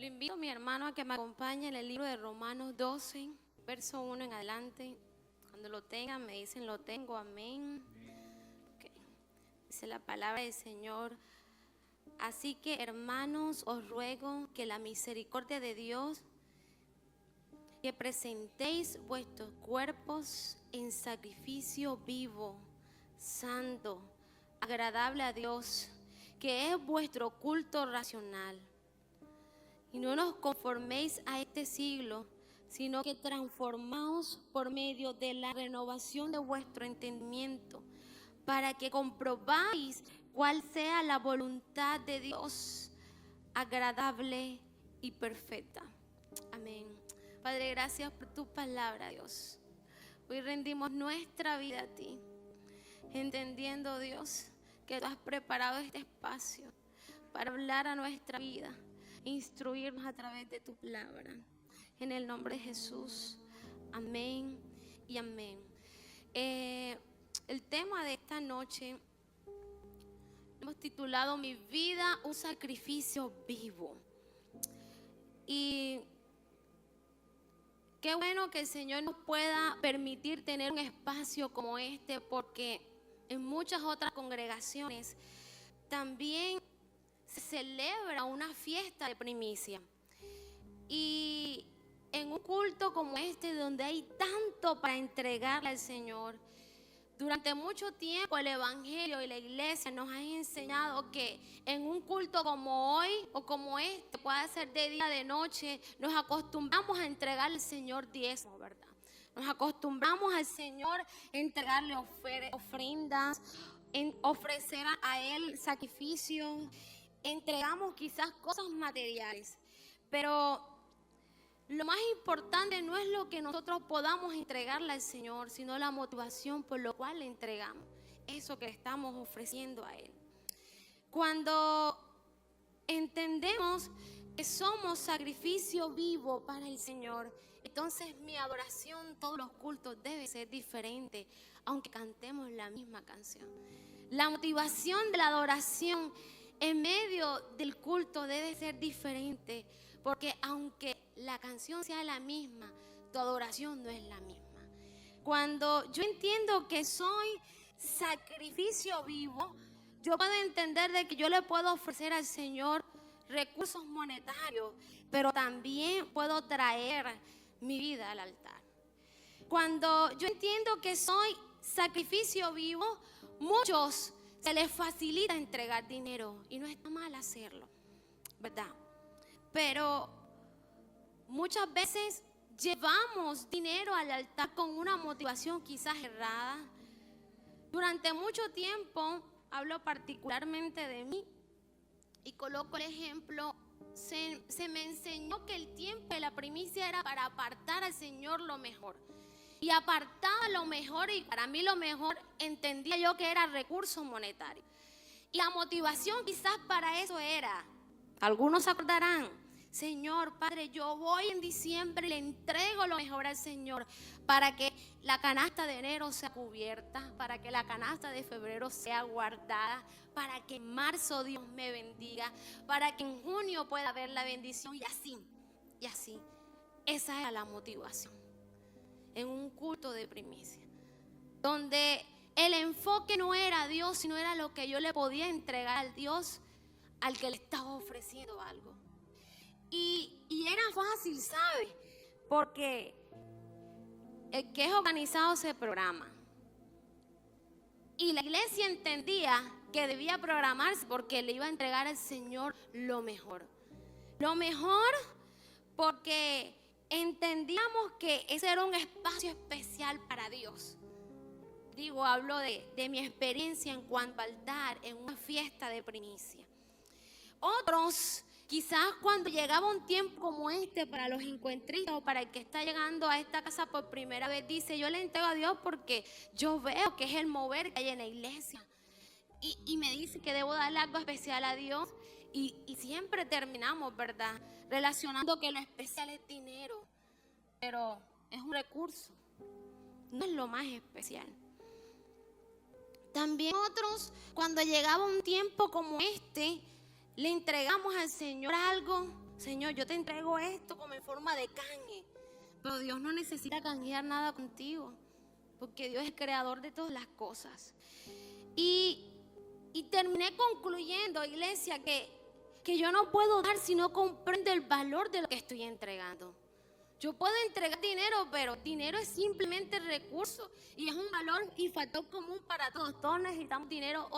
Le invito a mi hermano a que me acompañe en el libro de Romanos 12, verso 1 en adelante. Cuando lo tengan, me dicen lo tengo, amén. Okay. Dice la palabra del Señor. Así que, hermanos, os ruego que la misericordia de Dios, que presentéis vuestros cuerpos en sacrificio vivo, santo, agradable a Dios, que es vuestro culto racional. Y no nos conforméis a este siglo, sino que transformaos por medio de la renovación de vuestro entendimiento, para que comprobáis cuál sea la voluntad de Dios, agradable y perfecta. Amén. Padre, gracias por tu palabra, Dios. Hoy rendimos nuestra vida a ti, entendiendo, Dios, que tú has preparado este espacio para hablar a nuestra vida, instruirnos a través de tu palabra. En el nombre de Jesús, amén y amén. El tema de esta noche hemos titulado Mi vida, un sacrificio vivo. Y qué bueno que el Señor nos pueda permitir tener un espacio como este, porque en muchas otras congregaciones también se celebra una fiesta de primicia. Y en un culto como este, donde hay tanto para entregarle al Señor, durante mucho tiempo el Evangelio y la iglesia nos han enseñado que en un culto como hoy o como este, puede ser de día, de noche, nos acostumbramos a entregarle al Señor diezmo, ¿verdad? Nos acostumbramos al Señor a entregarle ofrendas, en ofrecer a Él sacrificios, entregamos quizás cosas materiales, pero lo más importante no es lo que nosotros podamos entregarle al Señor, sino la motivación por lo cual le entregamos eso que le estamos ofreciendo a Él. Cuando entendemos que somos sacrificio vivo para el Señor, entonces mi adoración, todos los cultos debe ser diferente, aunque cantemos la misma canción. La motivación de la adoración en medio del culto debe ser diferente, porque aunque la canción sea la misma, tu adoración no es la misma. Cuando yo entiendo que soy sacrificio vivo, yo puedo entender de que yo le puedo ofrecer al Señor recursos monetarios, pero también puedo traer mi vida al altar. Cuando yo entiendo que soy sacrificio vivo, muchos se les facilita entregar dinero y no está mal hacerlo, ¿verdad? Pero muchas veces llevamos dinero al altar con una motivación quizás errada. Durante mucho tiempo, hablo particularmente de mí y coloco el ejemplo, se me enseñó que el tiempo de la primicia era para apartar al Señor lo mejor. Y apartaba lo mejor, y para mí lo mejor entendía yo que era recursos monetarios. Y la motivación quizás para eso era, algunos se acordarán, Señor, Padre, yo voy en diciembre y le entrego lo mejor al Señor para que la canasta de enero sea cubierta, para que la canasta de febrero sea guardada, para que en marzo Dios me bendiga, para que en junio pueda haber la bendición y así, y así. Esa era la motivación en un culto de primicia, donde el enfoque no era Dios, sino era lo que yo le podía entregar al Dios al que le estaba ofreciendo algo. Y era fácil, ¿sabe? Porque el que es organizado se programa. Y la iglesia entendía que debía programarse porque le iba a entregar al Señor lo mejor. Lo mejor porque entendíamos que ese era un espacio especial para Dios. Digo, hablo de mi experiencia en cuanto al altar en una fiesta de primicia. Otros, quizás cuando llegaba un tiempo como este para los encuentristas o para el que está llegando a esta casa por primera vez, dice, yo le entrego a Dios porque yo veo que es el mover que hay en la iglesia. Y me dice que debo darle algo especial a Dios. Y siempre terminamos, ¿verdad?, relacionando que lo especial es dinero, pero es un recurso, no es lo más especial. También otros, cuando llegaba un tiempo como este, le entregamos al Señor algo Señor, yo te entrego esto como en forma de canje. Pero Dios no necesita canjear nada contigo, porque Dios es el creador de todas las cosas. Y terminé concluyendo, iglesia, que yo no puedo dar si no comprendo el valor de lo que estoy entregando. Yo puedo entregar dinero, pero dinero es simplemente recurso y es un valor y factor común para todos. Todos necesitamos dinero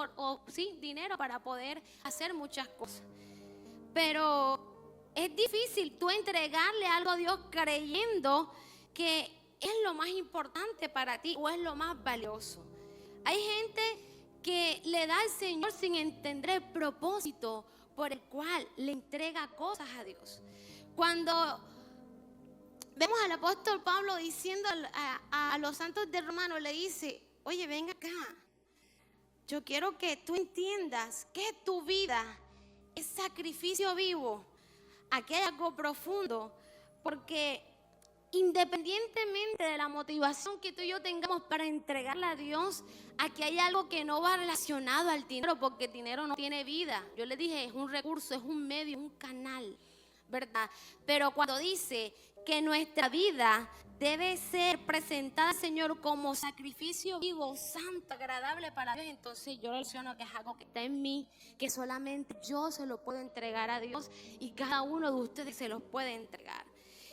dinero para poder hacer muchas cosas. Pero es difícil tú entregarle algo a Dios creyendo que es lo más importante para ti o es lo más valioso. Hay gente que le da al Señor sin entender el propósito por el cual le entrega cosas a Dios. Cuando vemos al apóstol Pablo diciendo a los santos de Romanos, le dice: oye, ven acá, yo quiero que tú entiendas que tu vida es sacrificio vivo. Aquí hay algo profundo, porque independientemente de la motivación que tú y yo tengamos para entregarle a Dios, aquí hay algo que no va relacionado al dinero, porque el dinero no tiene vida. Yo le dije, es un recurso, es un medio, un canal, ¿verdad? Pero cuando dice que nuestra vida debe ser presentada al Señor como sacrificio vivo, santo, agradable para Dios, entonces yo relaciono que es algo que está en mí, que solamente yo se lo puedo entregar a Dios y cada uno de ustedes se lo puede entregar.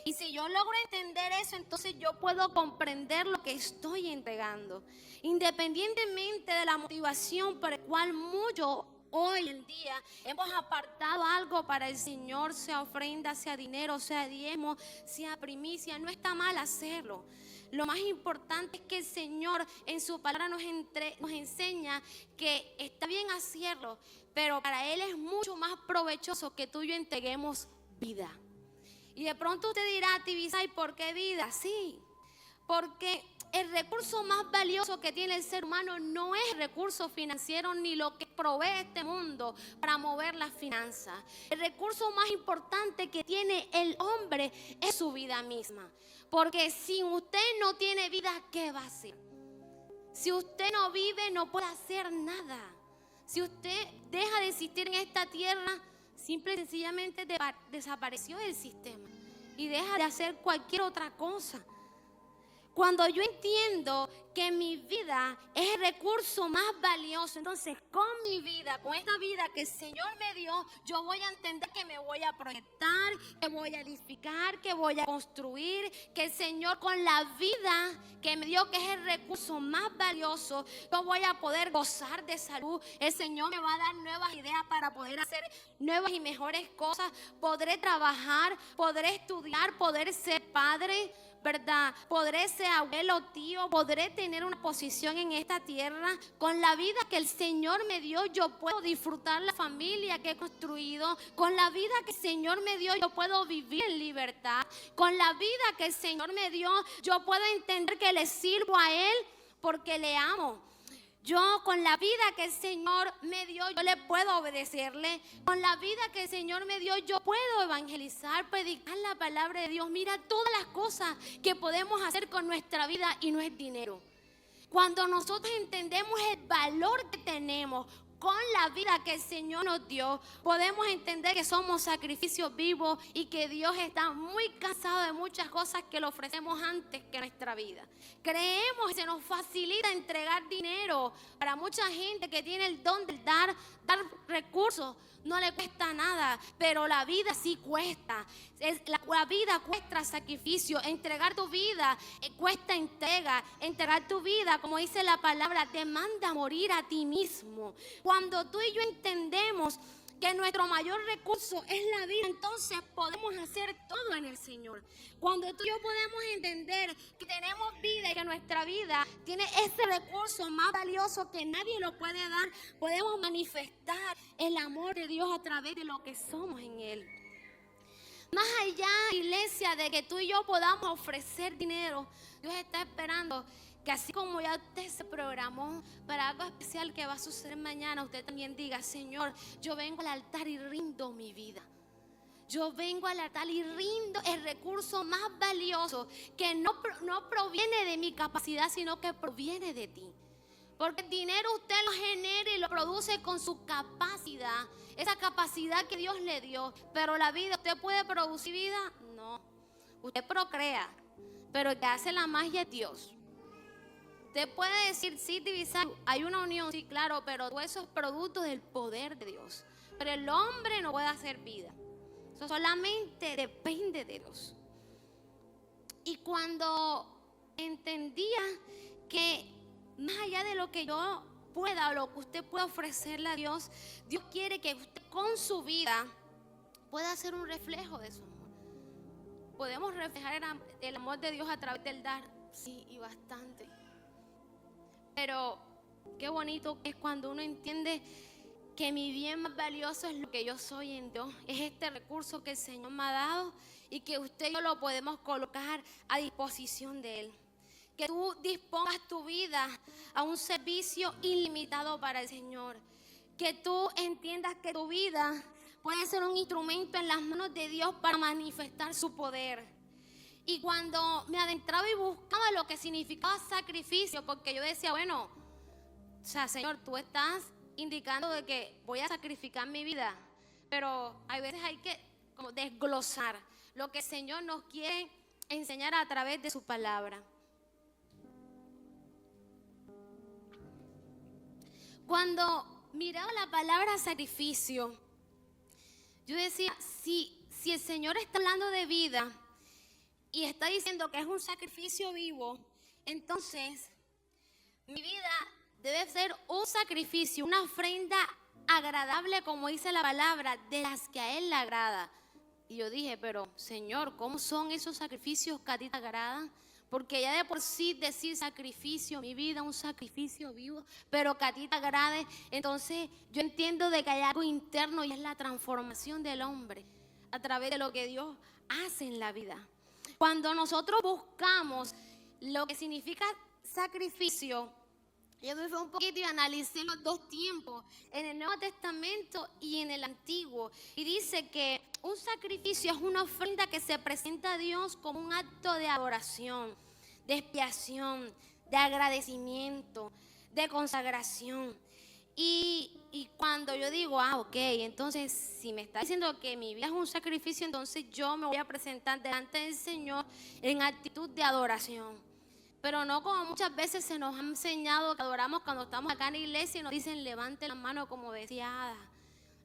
Y si yo logro entender eso, entonces yo puedo comprender lo que estoy entregando, independientemente de la motivación por la cual muchos hoy en día hemos apartado algo para el Señor, sea ofrenda, sea dinero, sea diezmo, sea primicia. No está mal hacerlo. Lo más importante es que el Señor en su palabra nos enseña que está bien hacerlo, pero para Él es mucho más provechoso que tú y yo entreguemos vida. Y de pronto usted dirá, Tibisay, ¿por qué vida? Sí, porque el recurso más valioso que tiene el ser humano no es el recurso financiero ni lo que provee este mundo para mover las finanzas. El recurso más importante que tiene el hombre es su vida misma. Porque si usted no tiene vida, ¿qué va a hacer? Si usted no vive, no puede hacer nada. Si usted deja de existir en esta tierra, simple y sencillamente desapareció el sistema y deja de hacer cualquier otra cosa. Cuando yo entiendo que mi vida es el recurso más valioso, entonces con mi vida, con esta vida que el Señor me dio, yo voy a entender que me voy a proyectar, que voy a edificar, que voy a construir, que el Señor con la vida que me dio, que es el recurso más valioso, yo voy a poder gozar de salud. El Señor me va a dar nuevas ideas para poder hacer nuevas y mejores cosas. Podré trabajar, podré estudiar, poder ser padre, ¿verdad? Podré ser abuelo, tío, podré tener una posición en esta tierra. Con la vida que el Señor me dio, yo puedo disfrutar la familia que he construido. Con la vida que el Señor me dio, yo puedo vivir en libertad. Con la vida que el Señor me dio, yo puedo entender que le sirvo a Él porque le amo. Yo con la vida que el Señor me dio, yo le puedo obedecerle. Con la vida que el Señor me dio, yo puedo evangelizar, predicar la palabra de Dios. Mira todas las cosas que podemos hacer con nuestra vida y no es dinero. Cuando nosotros entendemos el valor que tenemos con la vida que el Señor nos dio, podemos entender que somos sacrificios vivos y que Dios está muy cansado de muchas cosas que le ofrecemos antes que nuestra vida. Creemos que se nos facilita entregar dinero. Para mucha gente que tiene el don de dar recursos, no le cuesta nada, pero la vida sí cuesta. La vida cuesta sacrificio. Entregar tu vida cuesta entrega. Entregar tu vida, como dice la palabra, te manda morir a ti mismo. Cuando tú y yo entendemos que nuestro mayor recurso es la vida, entonces podemos hacer todo en el Señor. Cuando tú y yo podemos entender que tenemos vida y que nuestra vida tiene ese recurso más valioso que nadie lo puede dar, podemos manifestar el amor de Dios a través de lo que somos en Él. Más allá, iglesia, de que tú y yo podamos ofrecer dinero, Dios está esperando que así como ya usted se programó para algo especial que va a suceder mañana, usted también diga: Señor, yo vengo al altar y rindo mi vida. Yo vengo al altar y rindo el recurso más valioso que no proviene de mi capacidad, sino que proviene de ti. Porque el dinero usted lo genera y lo produce con su capacidad, esa capacidad que Dios le dio. Pero la vida, ¿usted puede producir vida? No. Usted procrea, pero el que hace la magia es Dios. Usted puede decir, sí, divisar, hay una unión, sí, claro, pero todo eso es producto del poder de Dios. Pero el hombre no puede hacer vida. Eso solamente depende de Dios. Y cuando entendía que más allá de lo que yo pueda o lo que usted pueda ofrecerle a Dios, Dios quiere que usted con su vida pueda hacer un reflejo de su amor. ¿Podemos reflejar el amor de Dios a través del dar? Sí, y bastante. Pero qué bonito es cuando uno entiende que mi bien más valioso es lo que yo soy en Dios. Es este recurso que el Señor me ha dado y que usted y yo lo podemos colocar a disposición de Él. Que tú dispongas tu vida a un servicio ilimitado para el Señor. Que tú entiendas que tu vida puede ser un instrumento en las manos de Dios para manifestar su poder. Y cuando me adentraba y buscaba lo que significaba sacrificio, porque yo decía, bueno, o sea, Señor, tú estás indicando de que voy a sacrificar mi vida, pero hay veces hay que como desglosar lo que el Señor nos quiere enseñar a través de su palabra. Cuando miraba la palabra sacrificio, yo decía, si el Señor está hablando de vida y está diciendo que es un sacrificio vivo, entonces mi vida debe ser un sacrificio, una ofrenda agradable, como dice la palabra, de las que a Él le agrada. Y yo dije, pero Señor, ¿cómo son esos sacrificios que a ti te agradan? Porque ya de por sí decir sacrificio, mi vida, un sacrificio vivo, pero que a ti te agrade, entonces yo entiendo de que hay algo interno y es la transformación del hombre a través de lo que Dios hace en la vida. Cuando nosotros buscamos lo que significa sacrificio, yo me fui un poquito y analicé los dos tiempos, en el Nuevo Testamento y en el Antiguo. Y dice que un sacrificio es una ofrenda que se presenta a Dios como un acto de adoración, de expiación, de agradecimiento, de consagración. Y cuando yo digo, ok, entonces si me está diciendo que mi vida es un sacrificio, entonces yo me voy a presentar delante del Señor en actitud de adoración. Pero no como muchas veces se nos ha enseñado que adoramos cuando estamos acá en la iglesia y nos dicen levante la mano como decía Ada.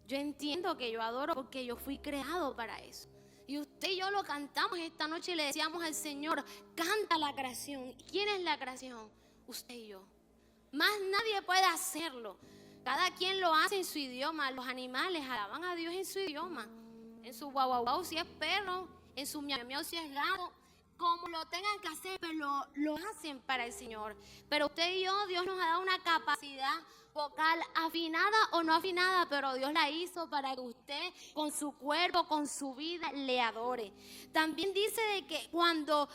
Yo entiendo que yo adoro porque yo fui creado para eso. Y usted y yo lo cantamos esta noche y le decíamos al Señor, canta la creación. ¿Quién es la creación? Usted y yo. Más nadie puede hacerlo. Cada quien lo hace en su idioma. Los animales alaban a Dios en su idioma. En su guau guau guau si es perro, en su miau miau si es gato. Como lo tengan que hacer, pero lo hacen para el Señor. Pero usted y yo, Dios nos ha dado una capacidad vocal afinada o no afinada, pero Dios la hizo para que usted con su cuerpo, con su vida, le adore. También dice de que cuando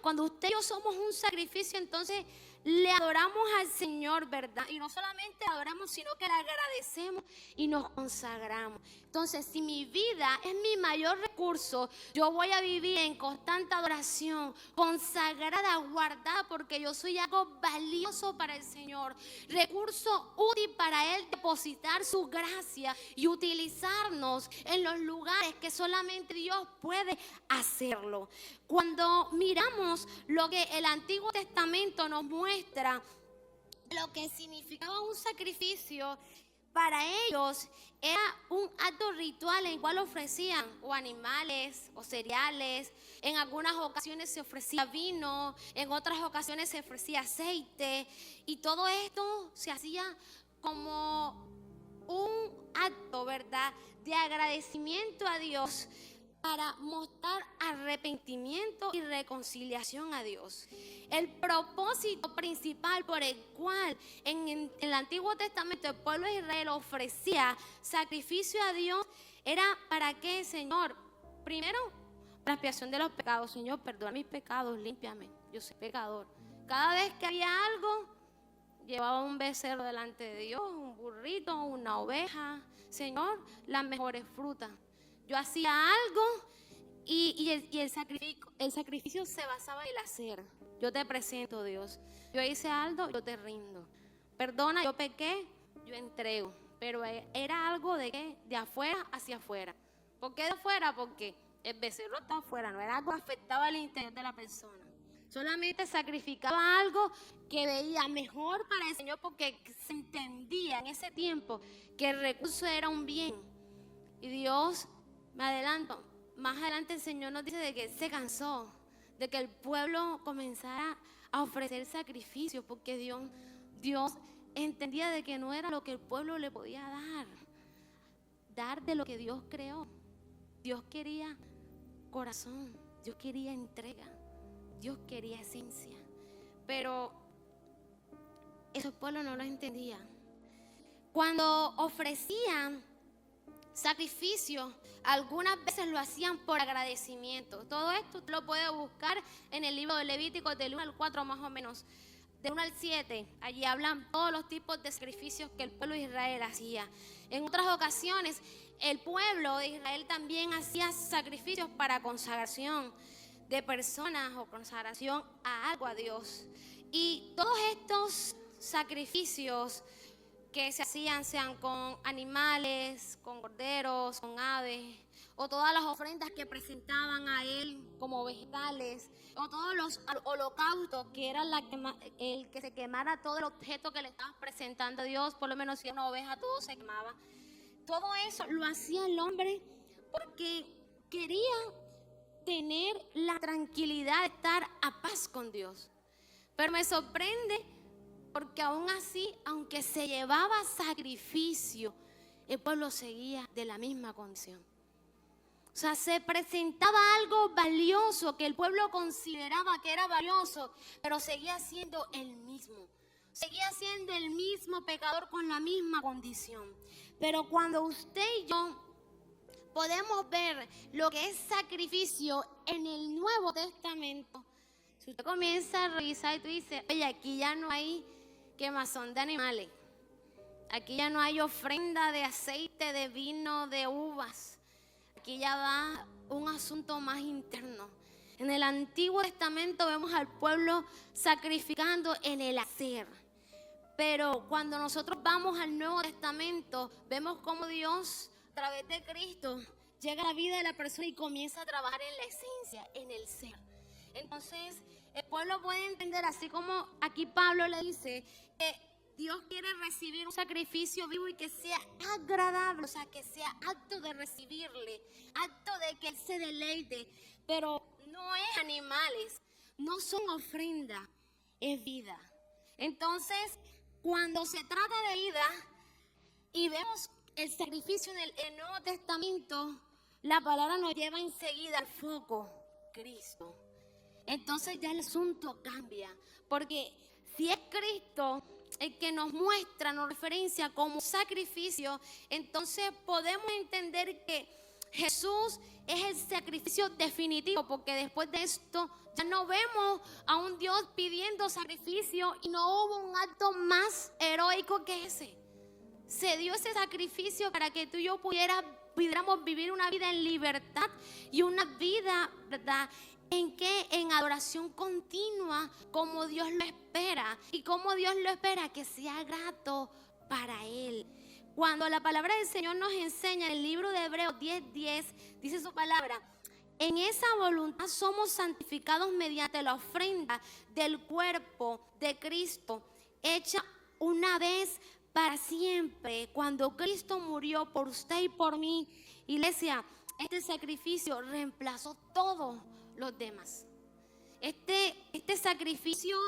usted y yo somos un sacrificio, entonces le adoramos al Señor, ¿verdad? Y no solamente adoramos, sino que le agradecemos y nos consagramos. Entonces, si mi vida es mi mayor recurso, yo voy a vivir en constante adoración, consagrada, guardada, porque yo soy algo valioso para el Señor, recurso útil para Él depositar su gracia y utilizarnos en los lugares que solamente Dios puede hacerlo. Cuando miramos lo que el Antiguo Testamento nos muestra, lo que significaba un sacrificio, para ellos era un acto ritual en el cual ofrecían o animales o cereales. En algunas ocasiones se ofrecía vino, en otras ocasiones se ofrecía aceite. Y todo esto se hacía como un acto, ¿verdad?, de agradecimiento a Dios, para mostrar arrepentimiento y reconciliación a Dios. El propósito principal por el cual en el Antiguo Testamento el pueblo de Israel ofrecía sacrificio a Dios era para qué, Señor. Primero, para expiación de los pecados. Señor, perdona mis pecados, límpiame, yo soy pecador. Cada vez que había algo, llevaba un becerro delante de Dios, un burrito, una oveja. Señor, las mejores frutas. Yo hacía algo y el sacrificio se basaba en el hacer. Yo te presento, Dios. Yo hice algo, yo te rindo. perdona, yo pequé, yo entrego. Pero era algo de afuera hacia afuera. ¿Por qué de afuera? Porque el becerro está afuera, no era algo que afectaba al interior de la persona. Solamente sacrificaba algo que veía mejor para el Señor, porque se entendía en ese tiempo que el recurso era un bien. Y Dios, más adelante el Señor nos dice de que se cansó de que el pueblo comenzara a ofrecer sacrificios, porque Dios entendía de que no era lo que el pueblo le podía dar de lo que Dios creó. Dios quería corazón, Dios quería entrega, Dios quería esencia, pero ese pueblo no lo entendía. Cuando ofrecían sacrificios, algunas veces lo hacían por agradecimiento. Todo esto usted lo puede buscar en el libro de Levítico, del 1 al 4 más o menos, del 1 al 7. Allí hablan todos los tipos de sacrificios que el pueblo de Israel hacía. En otras ocasiones, el pueblo de Israel también hacía sacrificios para consagración de personas o consagración a algo, a Dios. Y todos estos sacrificios que se hacían, sean con animales, con corderos, con aves, o todas las ofrendas que presentaban a él como vegetales, o todos los holocaustos, que era el que se quemara todo el objeto que le estaban presentando a Dios, por lo menos si era una oveja, todo se quemaba. Todo eso lo hacía el hombre porque quería tener la tranquilidad de estar a paz con Dios. Pero me sorprende porque aún así, aunque se llevaba sacrificio, el pueblo seguía de la misma condición. O sea, se presentaba algo valioso que el pueblo consideraba que era valioso, pero seguía siendo el mismo. Seguía siendo el mismo pecador con la misma condición. Pero cuando usted y yo podemos ver lo que es sacrificio en el Nuevo Testamento, si usted comienza a revisar y tú dices, oye, aquí ya no hay quemazón de animales, aquí ya no hay ofrenda de aceite, de vino, de uvas, aquí ya va un asunto más interno. En el Antiguo Testamento vemos al pueblo sacrificando en el hacer, pero cuando nosotros vamos al Nuevo Testamento, vemos cómo Dios, a través de Cristo, llega a la vida de la persona y comienza a trabajar en la esencia, en el ser. Entonces, el pueblo puede entender, así como aquí Pablo le dice, que Dios quiere recibir un sacrificio vivo y que sea agradable, o sea, que sea acto de recibirle, acto de que Él se deleite, pero no es animales, no son ofrenda, es vida. Entonces, cuando se trata de vida y vemos el sacrificio en el Nuevo Testamento, la palabra nos lleva enseguida al foco, Cristo. Entonces ya el asunto cambia, porque si es Cristo el que nos muestra, nos referencia como sacrificio, entonces podemos entender que Jesús es el sacrificio definitivo, porque después de esto ya no vemos a un Dios pidiendo sacrificio y no hubo un acto más heroico que ese. Se dio ese sacrificio para que tú y yo pudiéramos vivir una vida en libertad y una vida, ¿verdad?, en adoración continua, como Dios lo espera. Y como Dios lo espera, que sea grato para Él. Cuando la palabra del Señor nos enseña en el libro de Hebreos 10:10, dice su palabra: en esa voluntad somos santificados mediante la ofrenda del cuerpo de Cristo, hecha una vez para siempre, cuando Cristo murió por usted y por mí. Iglesia, este sacrificio reemplazó todos los demás. Este sacrificio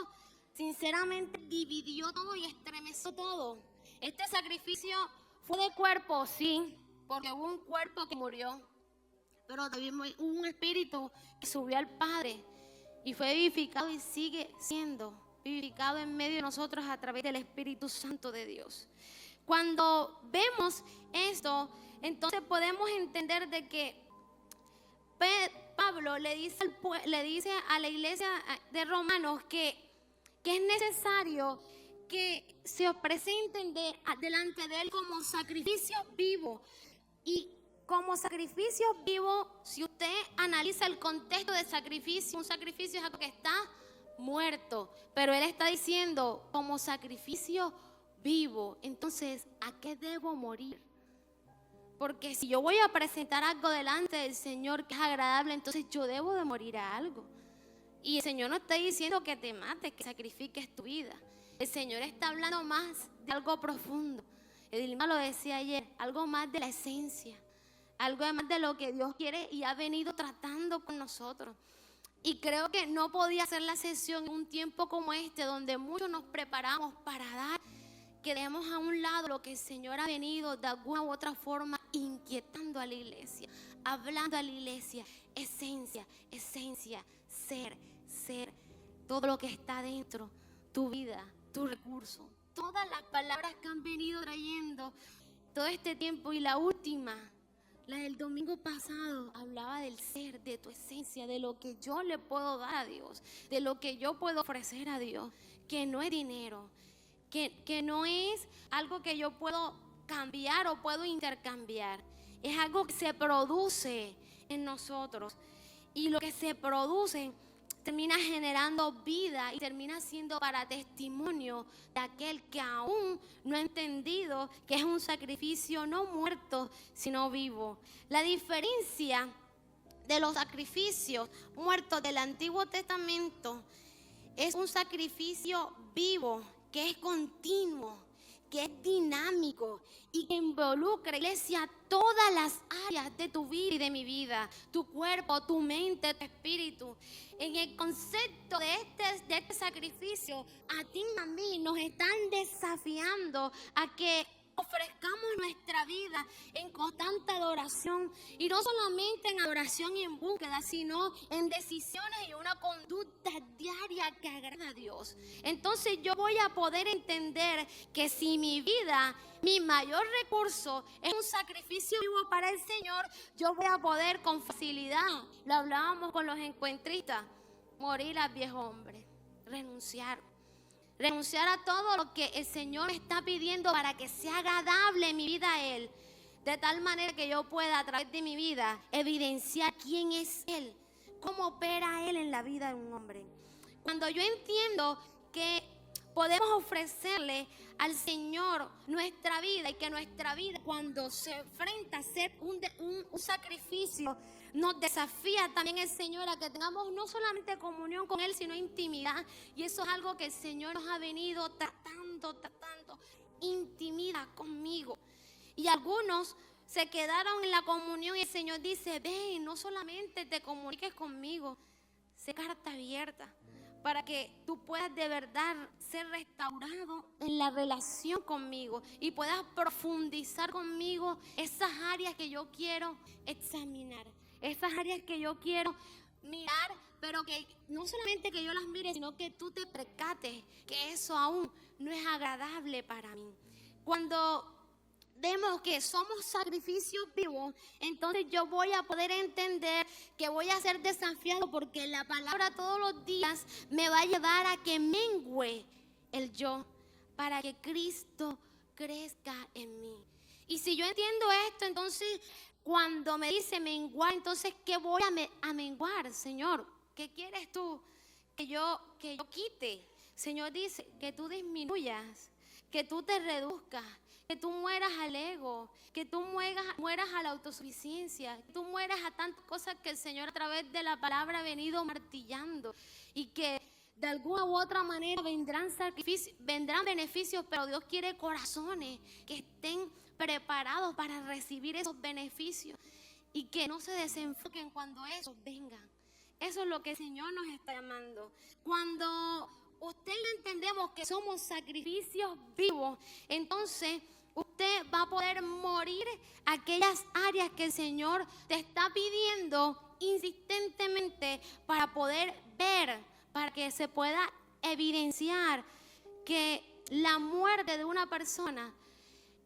sinceramente dividió todo y estremeció todo. Este sacrificio fue de cuerpo, sí, porque hubo un cuerpo que murió, pero también hubo un espíritu que subió al Padre y fue vivificado y sigue siendo vivificado en medio de nosotros a través del Espíritu Santo de Dios. Cuando vemos esto, entonces podemos entender de que Pablo le dice a la iglesia de Romanos que es necesario que se presenten delante de él como sacrificio vivo. Y como sacrificio vivo, si usted analiza el contexto de sacrificio, un sacrificio es algo que está muerto, pero él está diciendo como sacrificio vivo, entonces, ¿a qué debo morir? Porque si yo voy a presentar algo delante del Señor que es agradable, entonces yo debo de morir a algo. Y el Señor no está diciendo que te mates, que sacrifiques tu vida. El Señor está hablando más de algo profundo. Edilma lo decía ayer, algo más de la esencia, algo más de lo que Dios quiere y ha venido tratando con nosotros. Y creo que no podía hacer la sesión en un tiempo como este, donde muchos nos preparamos para dar, que dejemos a un lado lo que el Señor ha venido de alguna u otra forma inquietando a la iglesia, hablando a la iglesia, esencia, ser, todo lo que está dentro, tu vida, tu recurso, todas las palabras que han venido trayendo todo este tiempo. Y la última, la del domingo pasado, hablaba del ser, de tu esencia, de lo que yo le puedo dar a Dios, de lo que yo puedo ofrecer a Dios, que no es dinero, que no es algo que yo puedo cambiar o puedo intercambiar, es algo que se produce en nosotros. Y lo que se produce termina generando vida y termina siendo para testimonio de aquel que aún no ha entendido que es un sacrificio no muerto, sino vivo. La diferencia de los sacrificios muertos del Antiguo Testamento es un sacrificio vivo, que es continuo, que es dinámico y que involucra, iglesia, todas las áreas de tu vida y de mi vida, tu cuerpo, tu mente, tu espíritu. En el concepto de este sacrificio, a ti y a mí nos están desafiando a que ofrezcamos nuestra vida en constante adoración, y no solamente en adoración y en búsqueda, sino en decisiones y una conducta diaria que agrada a Dios. Entonces yo voy a poder entender que si mi vida, mi mayor recurso es un sacrificio vivo para el Señor, yo voy a poder con facilidad, lo hablábamos con los encuentristas, morir al viejo hombre, renunciar a todo lo que el Señor está pidiendo para que sea agradable mi vida a Él, de tal manera que yo pueda a través de mi vida evidenciar quién es Él, cómo opera Él en la vida de un hombre. Cuando yo entiendo que podemos ofrecerle al Señor nuestra vida, y que nuestra vida, cuando se enfrenta a ser un sacrificio, nos desafía también el Señor a que tengamos no solamente comunión con Él, sino intimidad. Y eso es algo que el Señor nos ha venido tratando, intimidad conmigo. Y algunos se quedaron en la comunión y el Señor dice, ven, no solamente te comuniques conmigo, sé carta abierta, para que tú puedas de verdad ser restaurado en la relación conmigo y puedas profundizar conmigo esas áreas que yo quiero examinar, esas áreas que yo quiero mirar, pero que no solamente que yo las mire, sino que tú te percates que eso aún no es agradable para mí. Cuando vemos que somos sacrificios vivos, entonces yo voy a poder entender que voy a ser desafiado, porque la palabra todos los días me va a llevar a que mengue el yo, para que Cristo crezca en mí. Y si yo entiendo esto, entonces cuando me dice menguar, entonces ¿qué voy a menguar, Señor? ¿Qué quieres tú que yo quite? Señor dice que tú disminuyas, que tú te reduzcas, que tú mueras al ego, que tú mueras a la autosuficiencia, que tú mueras a tantas cosas que el Señor a través de la palabra ha venido martillando, y que de alguna u otra manera vendrán sacrificios, vendrán beneficios, pero Dios quiere corazones que estén preparados para recibir esos beneficios y que no se desenfoquen cuando esos vengan. Eso es lo que el Señor nos está llamando. Cuando usted le entendemos que somos sacrificios vivos, entonces usted va a poder morir aquellas áreas que el Señor te está pidiendo insistentemente para poder ver, para que se pueda evidenciar que la muerte de una persona,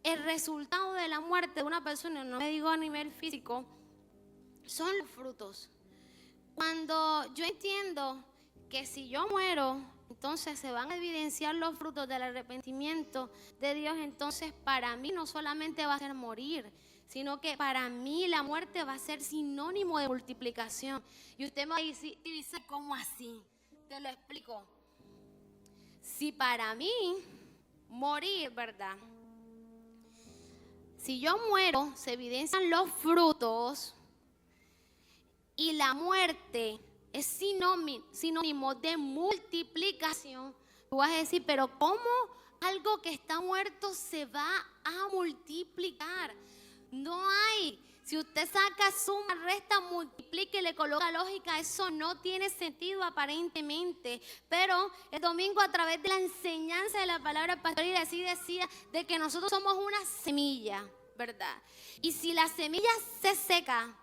el resultado de la muerte de una persona, no me digo a nivel físico, son los frutos. Cuando yo entiendo que si yo muero, entonces se van a evidenciar los frutos del arrepentimiento de Dios, entonces para mí no solamente va a ser morir, sino que para mí la muerte va a ser sinónimo de multiplicación. Y usted me dice, ¿cómo así? Te lo explico. Si para mí morir, ¿verdad? Si yo muero, se evidencian los frutos y la muerte es sinónimo de multiplicación. Tú vas a decir, pero ¿cómo algo que está muerto se va a multiplicar? No hay. Si usted saca, suma, resta, multiplica y le coloca lógica, eso no tiene sentido aparentemente. Pero el domingo, a través de la enseñanza de la palabra pastoril, así decía de que nosotros somos una semilla, ¿verdad? Y si la semilla se seca,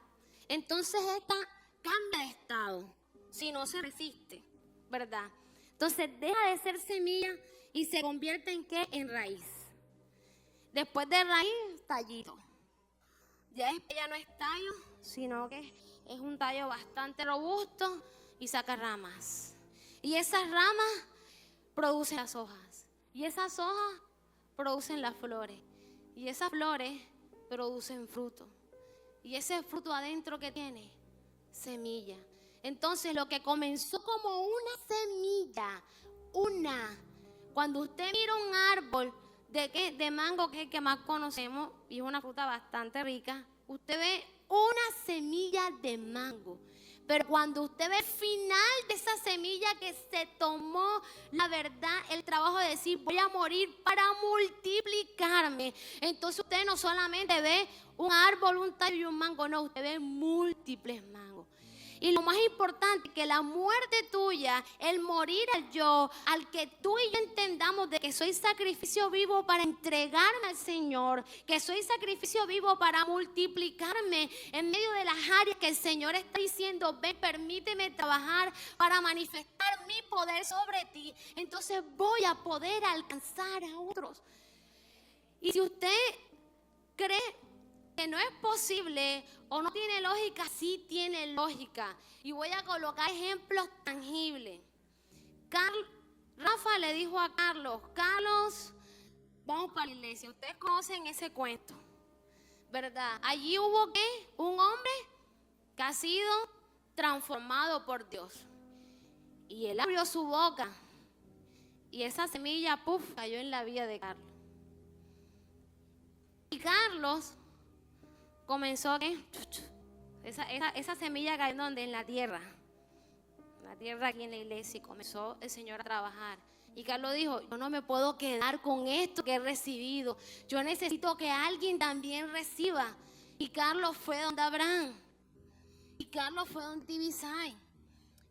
entonces esta cambia de estado, si no se resiste, ¿verdad? Entonces deja de ser semilla y se convierte en ¿qué? En raíz. Después de raíz, tallito. Ya no es tallo, sino que es un tallo bastante robusto y saca ramas. Y esas ramas producen las hojas. Y esas hojas producen las flores. Y esas flores producen fruto. Y ese fruto adentro que tiene, semilla. Entonces lo que comenzó como una semilla, cuando usted mira un árbol de mango, que es el que más conocemos, y es una fruta bastante rica, usted ve una semilla de mango. Pero cuando usted ve el final de esa semilla que se tomó, la verdad, el trabajo de decir, voy a morir para multiplicarme. Entonces usted no solamente ve un árbol, un tallo y un mango, no, usted ve múltiples mangos. Y lo más importante, que la muerte tuya, el morir al yo, al que tú y yo entendamos de que soy sacrificio vivo para entregarme al Señor, que soy sacrificio vivo para multiplicarme en medio de las áreas que el Señor está diciendo, ven, permíteme trabajar para manifestar mi poder sobre ti. Entonces voy a poder alcanzar a otros. Y si usted cree que no es posible o no tiene lógica, sí tiene lógica. Y voy a colocar ejemplos tangibles. Rafa le dijo a Carlos, vamos para la iglesia. Ustedes conocen ese cuento, ¿verdad? Allí hubo ¿qué? Un hombre que ha sido transformado por Dios. Y él abrió su boca y esa semilla, cayó en la vida de Carlos. Y Carlos comenzó esa semilla cayendo en la tierra aquí en la iglesia, y comenzó el Señor a trabajar. Y Carlos dijo, yo no me puedo quedar con esto que he recibido, yo necesito que alguien también reciba. Y Carlos fue donde Abraham, y Carlos fue donde Tibisay.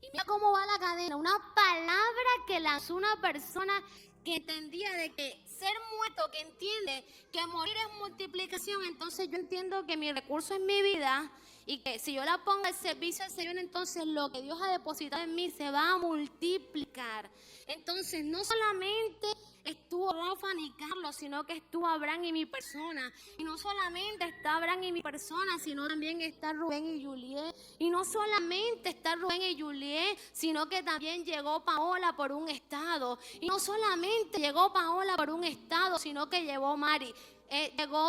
Y mira cómo va la cadena, una palabra que lanzó una persona que entendía de que ser muerto, que entiende que morir es multiplicación. Entonces yo entiendo que mi recurso es mi vida, y que si yo la pongo al servicio del Señor, entonces lo que Dios ha depositado en mí se va a multiplicar. Entonces no solamente estuvo Rafa ni Carlos, sino que estuvo Abraham y mi persona. Y no solamente está Abraham y mi persona, sino también está Rubén y Juliet. Y no solamente está Rubén y Juliet, sino que también llegó Paola por un estado. Y no solamente llegó Paola por un estado, sino que llegó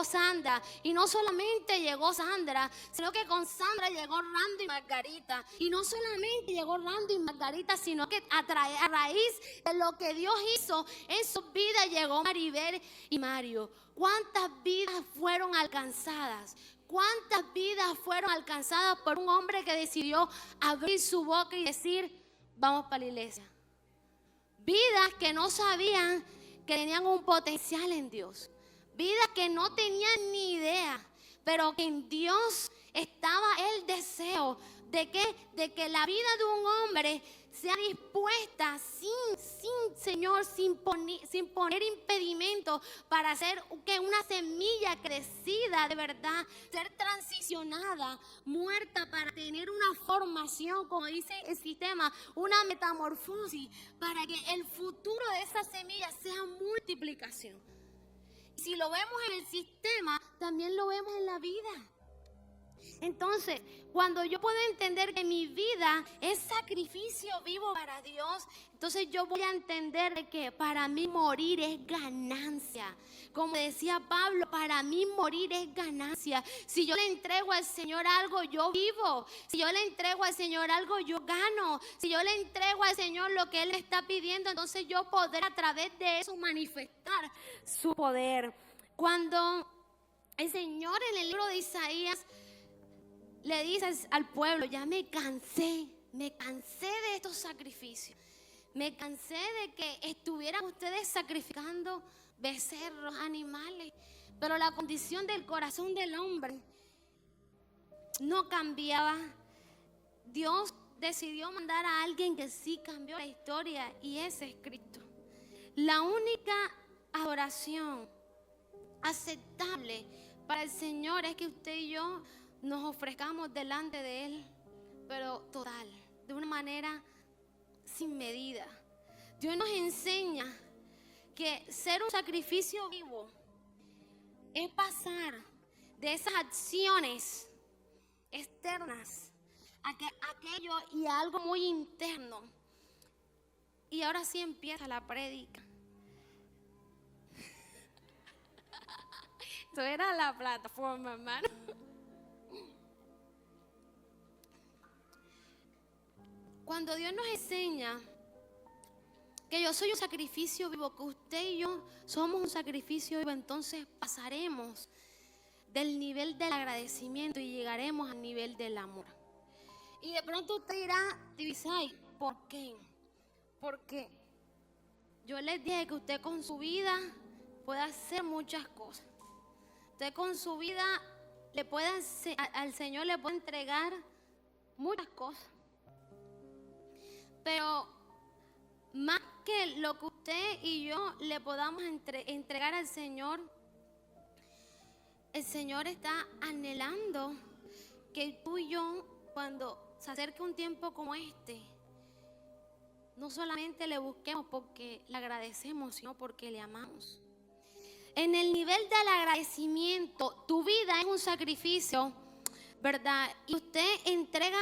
Sandra. Y no solamente llegó Sandra, sino que con Sandra llegó Randy y Margarita. Y no solamente llegó Randy y Margarita, sino que a raíz de lo que Dios hizo en sus vidas llegó Maribel y Mario. ¿Cuántas vidas fueron alcanzadas? ¿Cuántas vidas fueron alcanzadas por un hombre que decidió abrir su boca y decir, vamos para la iglesia? Vidas que no sabían que tenían un potencial en Dios. Vidas que no tenían ni idea, pero que en Dios estaba el deseo de que la vida de un hombre sea dispuesta sin poner impedimentos, para hacer que una semilla crecida de verdad, ser transicionada, muerta, para tener una formación, como dice el sistema, una metamorfosis, para que el futuro de esa semilla sea multiplicación. Si lo vemos en el sistema, también lo vemos en la vida. Entonces, cuando yo puedo entender que mi vida es sacrificio vivo para Dios, entonces yo voy a entender de que para mí morir es ganancia. Como decía Pablo, para mí morir es ganancia. Si yo le entrego al Señor algo, yo vivo. Si yo le entrego al Señor algo, yo gano. Si yo le entrego al Señor lo que Él está pidiendo, entonces yo podré a través de eso manifestar su poder. Cuando el Señor en el libro de Isaías le dice al pueblo, ya me cansé de estos sacrificios. Me cansé de que estuvieran ustedes sacrificando becerros, animales. Pero la condición del corazón del hombre no cambiaba. Dios decidió mandar a alguien que sí cambió la historia, y ese es Cristo. La única adoración aceptable para el Señor es que usted y yo nos ofrezcamos delante de Él, pero total, de una manera sin medida. Dios nos enseña que ser un sacrificio vivo es pasar de esas acciones externas a aquello y a algo muy interno. Y ahora sí empieza la prédica. Esto era la plataforma, hermano. Cuando Dios nos enseña que yo soy un sacrificio vivo, que usted y yo somos un sacrificio vivo, entonces pasaremos del nivel del agradecimiento y llegaremos al nivel del amor. Y de pronto usted dirá, Tibisay, ¿por qué? Porque yo les dije que usted con su vida puede hacer muchas cosas. Usted con su vida al Señor le puede entregar muchas cosas. Pero más que lo que usted y yo le podamos entregar al Señor, el Señor está anhelando que tú y yo, cuando se acerque un tiempo como este, no solamente le busquemos porque le agradecemos, sino porque le amamos. En el nivel del agradecimiento, tu vida es un sacrificio, ¿verdad? Y usted entrega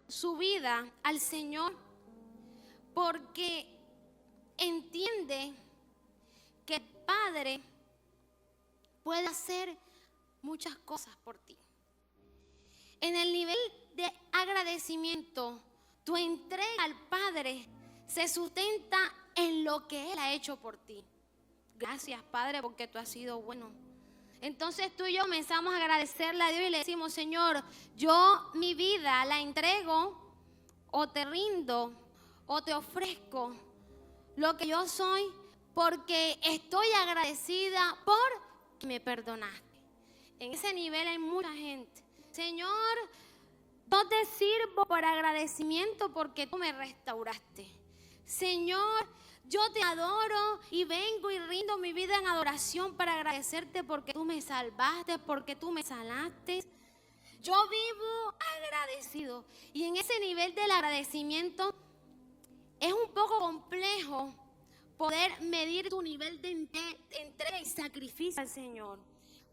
su vida al Señor porque entiende que el Padre puede hacer muchas cosas por ti. En el nivel de agradecimiento, tu entrega al Padre se sustenta en lo que Él ha hecho por ti. Gracias, Padre, porque tú has sido bueno. Entonces tú y yo comenzamos a agradecerle a Dios y le decimos, Señor, yo mi vida la entrego, o te rindo, o te ofrezco lo que yo soy, porque estoy agradecida por que me perdonaste. En ese nivel hay mucha gente. Señor, yo te sirvo por agradecimiento porque tú me restauraste. Señor, yo te adoro y vengo y rindo mi vida en adoración para agradecerte porque tú me salvaste, porque tú me sanaste. Yo vivo agradecido. Y en ese nivel del agradecimiento es un poco complejo poder medir tu nivel de entrega y sacrificio al Señor.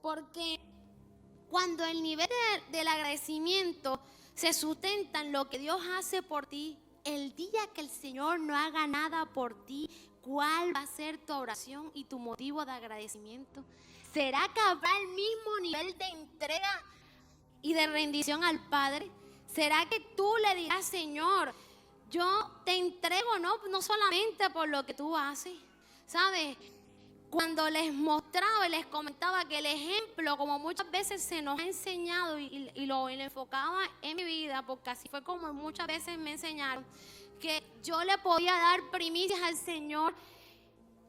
Porque cuando el nivel del agradecimiento se sustenta en lo que Dios hace por ti, el día que el Señor no haga nada por ti, ¿cuál va a ser tu oración y tu motivo de agradecimiento? ¿Será que habrá el mismo nivel de entrega y de rendición al Padre? ¿Será que tú le dirás, Señor, yo te entrego no solamente por lo que tú haces? ¿Sabes? Cuando les mostraba y les comentaba que el ejemplo, como muchas veces se nos ha enseñado y lo enfocaba en mi vida, porque así fue como muchas veces me enseñaron, que yo le podía dar primicias al Señor.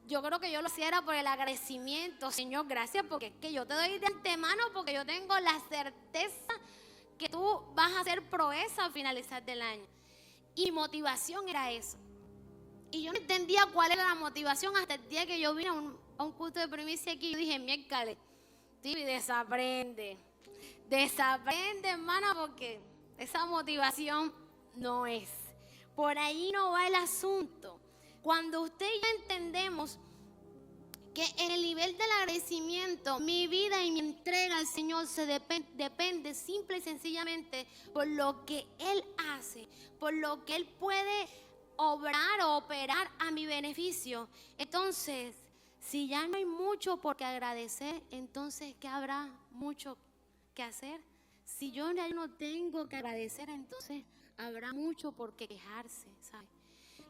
Yo creo que yo lo hacía por el agradecimiento. Señor, gracias, porque es que yo te doy de antemano, porque yo tengo la certeza que tú vas a hacer proeza al finalizar del año. Y mi motivación era eso. Y yo no entendía cuál era la motivación hasta el día que yo vine a un culto de primicia aquí. Yo dije, miércoles, Tibi, desaprende, hermana, porque esa motivación no es. Por ahí no va el asunto. Cuando usted y yo entendemos que en el nivel del agradecimiento, mi vida y mi entrega al Señor se depende simple y sencillamente por lo que Él hace, por lo que Él puede obrar o operar a mi beneficio. Entonces, si ya no hay mucho por qué agradecer, entonces ¿qué habrá mucho que hacer? Si yo ya no tengo que agradecer, entonces habrá mucho por qué quejarse, ¿sabes?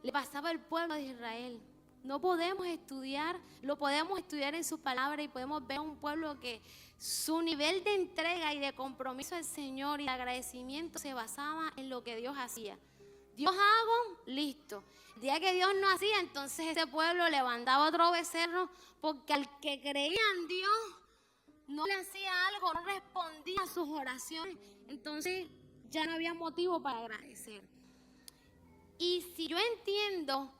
Le pasaba al pueblo de Israel. No podemos estudiar, lo podemos estudiar en su palabra y podemos ver un pueblo que su nivel de entrega y de compromiso al Señor y de agradecimiento se basaba en lo que Dios hacía. Dios hago, listo. El día que Dios no hacía, entonces ese pueblo levantaba otro becerro, porque al que creía en Dios no le hacía algo, no respondía a sus oraciones, entonces ya no había motivo para agradecer. Y si yo entiendo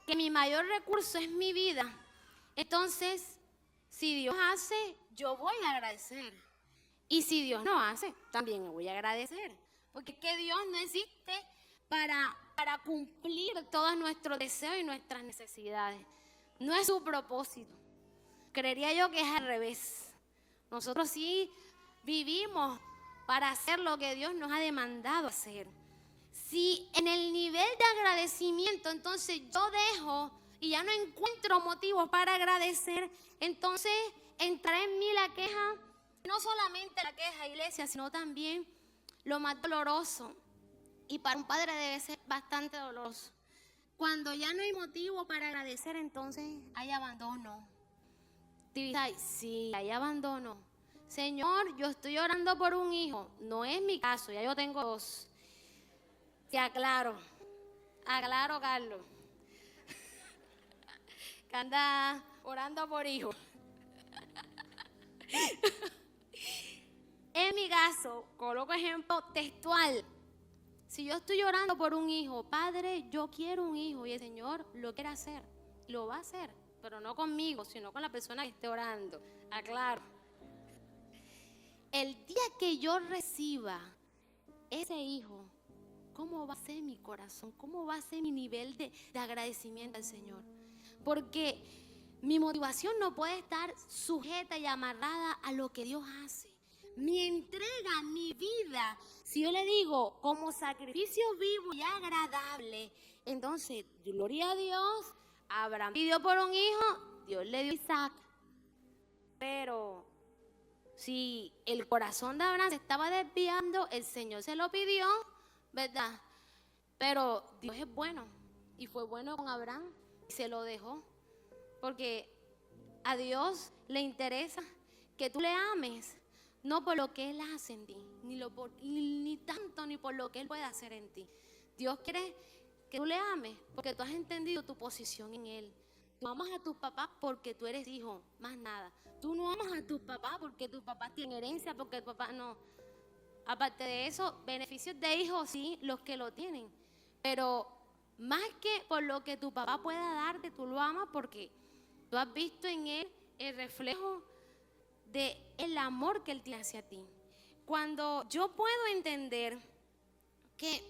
que mi mayor recurso es mi vida, entonces si Dios hace, yo voy a agradecer. Y si Dios no hace, también me voy a agradecer. Porque es que Dios no existe para cumplir todos nuestros deseos y nuestras necesidades. No es su propósito. Creería yo que es al revés. Nosotros sí vivimos para hacer lo que Dios nos ha demandado hacer. Si en el nivel de agradecimiento entonces yo dejo y ya no encuentro motivos para agradecer, entonces entrará en mí la queja, no solamente la queja, iglesia, sino también lo más doloroso. Y para un padre debe ser bastante doloroso. Cuando ya no hay motivo para agradecer, entonces hay abandono. Sí, hay abandono. Señor, yo estoy orando por un hijo. No es mi caso, ya yo tengo 2. Te aclaro, Carlos, que anda orando por hijo. En mi caso, coloco ejemplo textual. Si yo estoy orando por un hijo, Padre, yo quiero un hijo, y el Señor lo quiere hacer, lo va a hacer, pero no conmigo, sino con la persona que esté orando. Aclaro. El día que yo reciba ese hijo, ¿cómo va a ser mi corazón? ¿Cómo va a ser mi nivel de agradecimiento al Señor? Porque mi motivación no puede estar sujeta y amarrada a lo que Dios hace. Mi entrega, mi vida, si yo le digo como sacrificio vivo y agradable, entonces, gloria a Dios, Abraham pidió por un hijo, Dios le dio a Isaac. Pero si el corazón de Abraham se estaba desviando, el Señor se lo pidió, ¿verdad? Pero Dios es bueno y fue bueno con Abraham y se lo dejó, porque a Dios le interesa que tú le ames, no por lo que Él hace en ti, ni tanto ni por lo que Él puede hacer en ti. Dios quiere que tú le ames porque tú has entendido tu posición en Él. Tú amas a tus papás porque tú eres hijo, más nada. Tú no amas a tus papás porque tus papás tienen herencia, porque tu papá no. Aparte de eso, beneficios de hijos, sí, los que lo tienen. Pero más que por lo que tu papá pueda darte, tú lo amas porque tú has visto en él el reflejo del amor que él tiene hacia ti. Cuando yo puedo entender que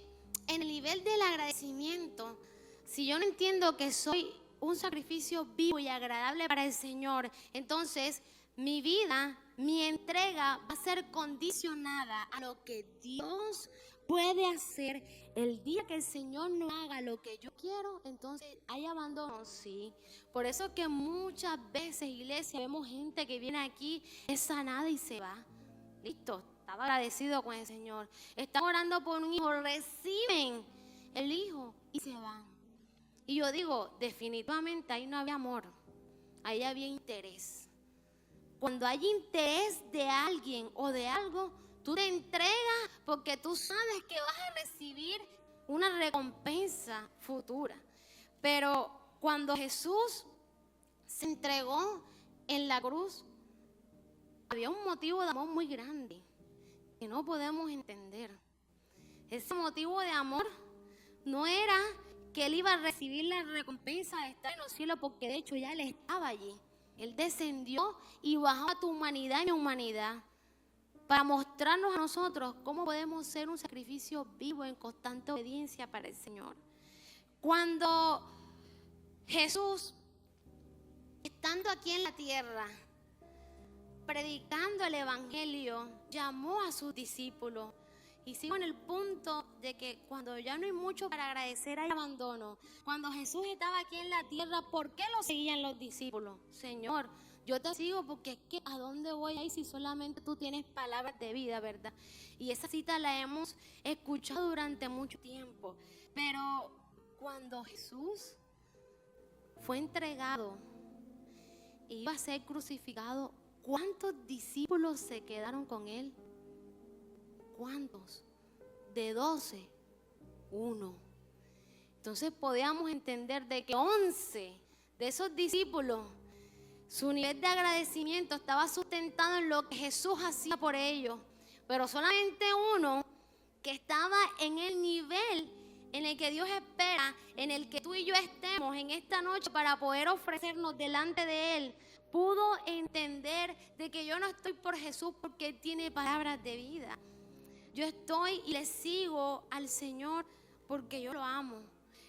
en el nivel del agradecimiento, si yo no entiendo que soy un sacrificio vivo y agradable para el Señor, entonces mi vida, mi entrega va a ser condicionada a lo que Dios puede hacer. El día que el Señor no haga lo que yo quiero, entonces hay abandono, sí. Por eso que muchas veces, iglesia, vemos gente que viene aquí, es sanada y se va. Listo, estaba agradecido con el Señor. Están orando por un hijo, reciben el hijo y se van. Y yo digo, definitivamente ahí no había amor, ahí había interés. Cuando hay interés de alguien o de algo, tú te entregas porque tú sabes que vas a recibir una recompensa futura. Pero cuando Jesús se entregó en la cruz, había un motivo de amor muy grande que no podemos entender. Ese motivo de amor no era que él iba a recibir la recompensa de estar en los cielos, porque de hecho ya él estaba allí. Él descendió y bajó a tu humanidad y mi humanidad para mostrarnos a nosotros cómo podemos ser un sacrificio vivo en constante obediencia para el Señor. Cuando Jesús estando aquí en la tierra, predicando el evangelio, llamó a sus discípulos. Y sigo en el punto de que cuando ya no hay mucho para agradecer, hay abandono. Cuando Jesús estaba aquí en la tierra, ¿por qué lo seguían los discípulos? Señor, yo te sigo porque es que ¿a dónde voy ahí si solamente tú tienes palabras de vida, verdad? Y esa cita la hemos escuchado durante mucho tiempo. Pero cuando Jesús fue entregado e iba a ser crucificado, ¿cuántos discípulos se quedaron con él? ¿Cuántos? De 12, 1. Entonces podíamos entender de que 11 de esos discípulos, su nivel de agradecimiento estaba sustentado en lo que Jesús hacía por ellos. Pero solamente uno que estaba en el nivel en el que Dios espera, en el que tú y yo estemos en esta noche para poder ofrecernos delante de Él, pudo entender de que yo no estoy por Jesús porque Él tiene palabras de vida. Yo estoy y le sigo al Señor porque yo lo amo.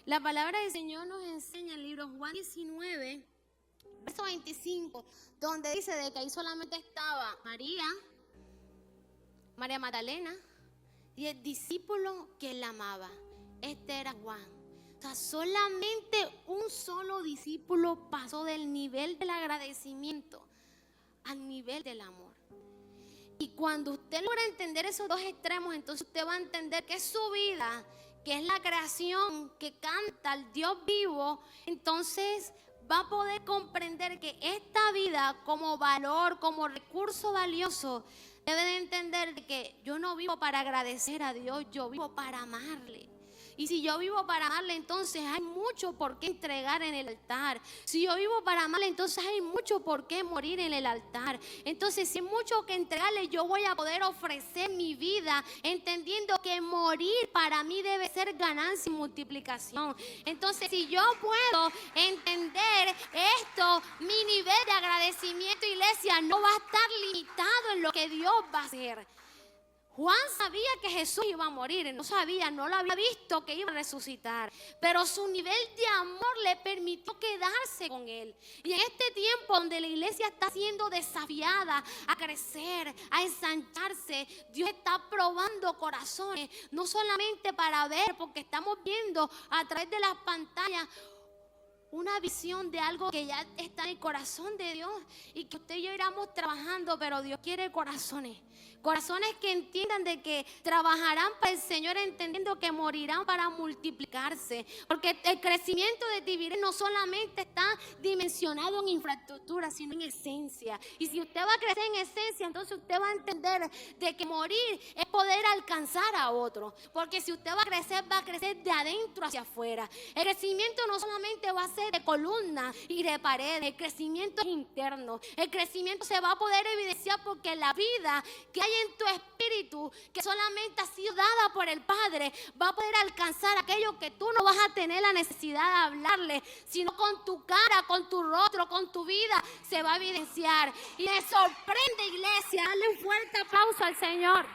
La palabra del Señor nos enseña en el libro Juan 19, verso 25, donde dice de que ahí solamente estaba María Magdalena y el discípulo que la amaba. Este era Juan. O sea, solamente un solo discípulo pasó del nivel del agradecimiento al nivel del amor. Y cuando usted logra entender esos dos extremos, entonces usted va a entender que es su vida, que es la creación que canta al Dios vivo. Entonces va a poder comprender que esta vida como valor, como recurso valioso, debe de entender que yo no vivo para agradecer a Dios, yo vivo para amarle. Y si yo vivo para amarle, entonces hay mucho por qué entregar en el altar. Si yo vivo para amarle, entonces hay mucho por qué morir en el altar. Entonces, si hay mucho que entregarle, yo voy a poder ofrecer mi vida, entendiendo que morir para mí debe ser ganancia y multiplicación. Entonces, si yo puedo entender esto, mi nivel de agradecimiento, iglesia, no va a estar limitado en lo que Dios va a hacer. Juan sabía que Jesús iba a morir, no sabía, no lo había visto que iba a resucitar, pero su nivel de amor le permitió quedarse con él. Y en este tiempo donde la iglesia está siendo desafiada a crecer, a ensancharse, Dios está probando corazones, no solamente para ver, porque estamos viendo a través de las pantallas una visión de algo que ya está en el corazón de Dios y que usted y yo iremos trabajando, pero Dios quiere corazones que entiendan de que trabajarán para el Señor, entendiendo que morirán para multiplicarse, porque el crecimiento de Tibiret no solamente está dimensionado en infraestructura, sino en esencia. Y si usted va a crecer en esencia, entonces usted va a entender de que morir es poder alcanzar a otro, porque si usted va a crecer de adentro hacia afuera. El crecimiento no solamente va a ser de columnas y de paredes, el crecimiento es interno. El crecimiento se va a poder evidenciar porque la vida que hay en tu espíritu, que solamente ha sido dada por el Padre, va a poder alcanzar aquello que tú no vas a tener la necesidad de hablarle, sino con tu cara, con tu rostro, con tu vida se va a evidenciar. Y me sorprende, iglesia, dale un fuerte aplauso al Señor.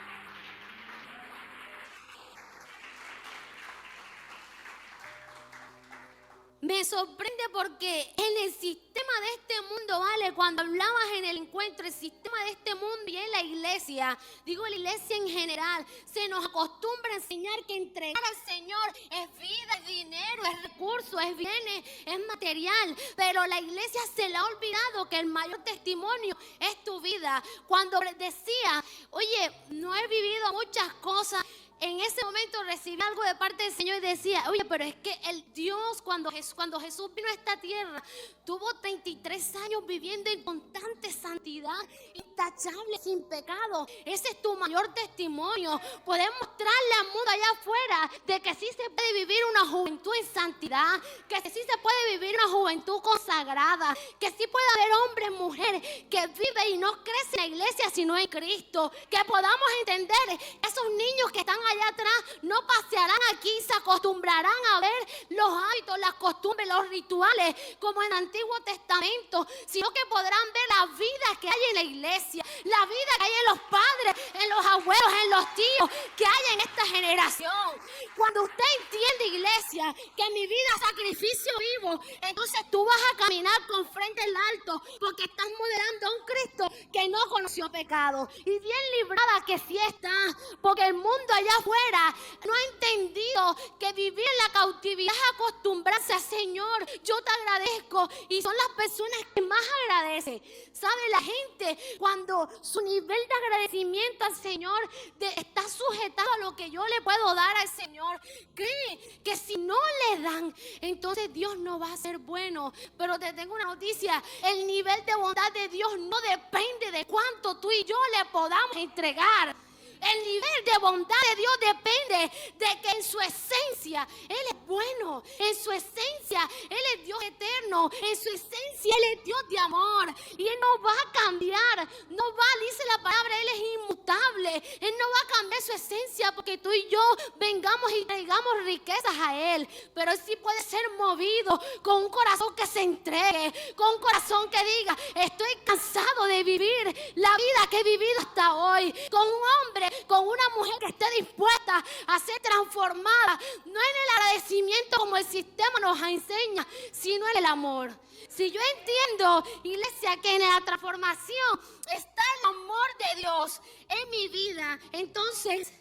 Me sorprende porque en el sistema de este mundo, vale, cuando hablabas en el encuentro, el sistema de este mundo y en la iglesia, digo la iglesia en general, se nos acostumbra a enseñar que entregar al Señor es vida, es dinero, es recurso, es bienes, es material. Pero la iglesia se le ha olvidado que el mayor testimonio es tu vida. Cuando decía, oye, no he vivido muchas cosas, en ese momento recibí algo de parte del Señor y decía, oye, pero es que el Dios, cuando Jesús vino a esta tierra, tuvo 33 años viviendo en constante santidad, intachable, sin pecado. Ese es tu mayor testimonio. Podemos mostrarle al mundo allá afuera de que sí se puede vivir una juventud en santidad, que sí se puede vivir una juventud consagrada, que sí puede haber hombres, mujeres que viven y no crecen en la iglesia sino en Cristo. Que podamos entender, esos niños que están allá atrás no pasearán aquí, se acostumbrarán a ver los hábitos, las costumbres, los rituales como en el Antiguo Testamento, sino que podrán ver la vida que hay en la iglesia, la vida que hay en los padres, en los abuelos, en los tíos que hay en esta generación. Cuando usted entiende entiende, iglesia, que mi vida es sacrificio vivo, entonces tú vas a caminar con frente en alto, porque estás modelando a un Cristo que no conoció pecado. Y bien librada que sí está, porque el mundo allá afuera no ha entendido que vivir en la cautividad es acostumbrarse al Señor. Yo te agradezco, y son las personas que más agradecen. ¿Sabe? La gente, cuando su nivel de agradecimiento al Señor está sujetado a lo que yo le puedo dar al Señor, cree que si no le dan, entonces Dios no va a ser bueno. Pero te tengo una noticia: el nivel de bondad de Dios no depende de cuánto tú y yo le podamos entregar. El nivel de bondad de Dios depende de que en su esencia Él es bueno, en su esencia Él es Dios eterno, en su esencia Él es Dios de amor, y Él no va a cambiar, no va, dice la palabra, Él es inmutable. Él no va a cambiar su esencia porque tú y yo vengamos y traigamos riquezas a Él, pero Él sí puede ser movido con un corazón que se entregue, con un corazón que diga: estoy cansado de vivir la vida que he vivido hasta hoy, con un hombre, con una mujer que esté dispuesta a ser transformada, no en el agradecimiento como el sistema nos enseña, sino en el amor. Si yo entiendo, iglesia, que en la transformación está el amor de Dios en mi vida, entonces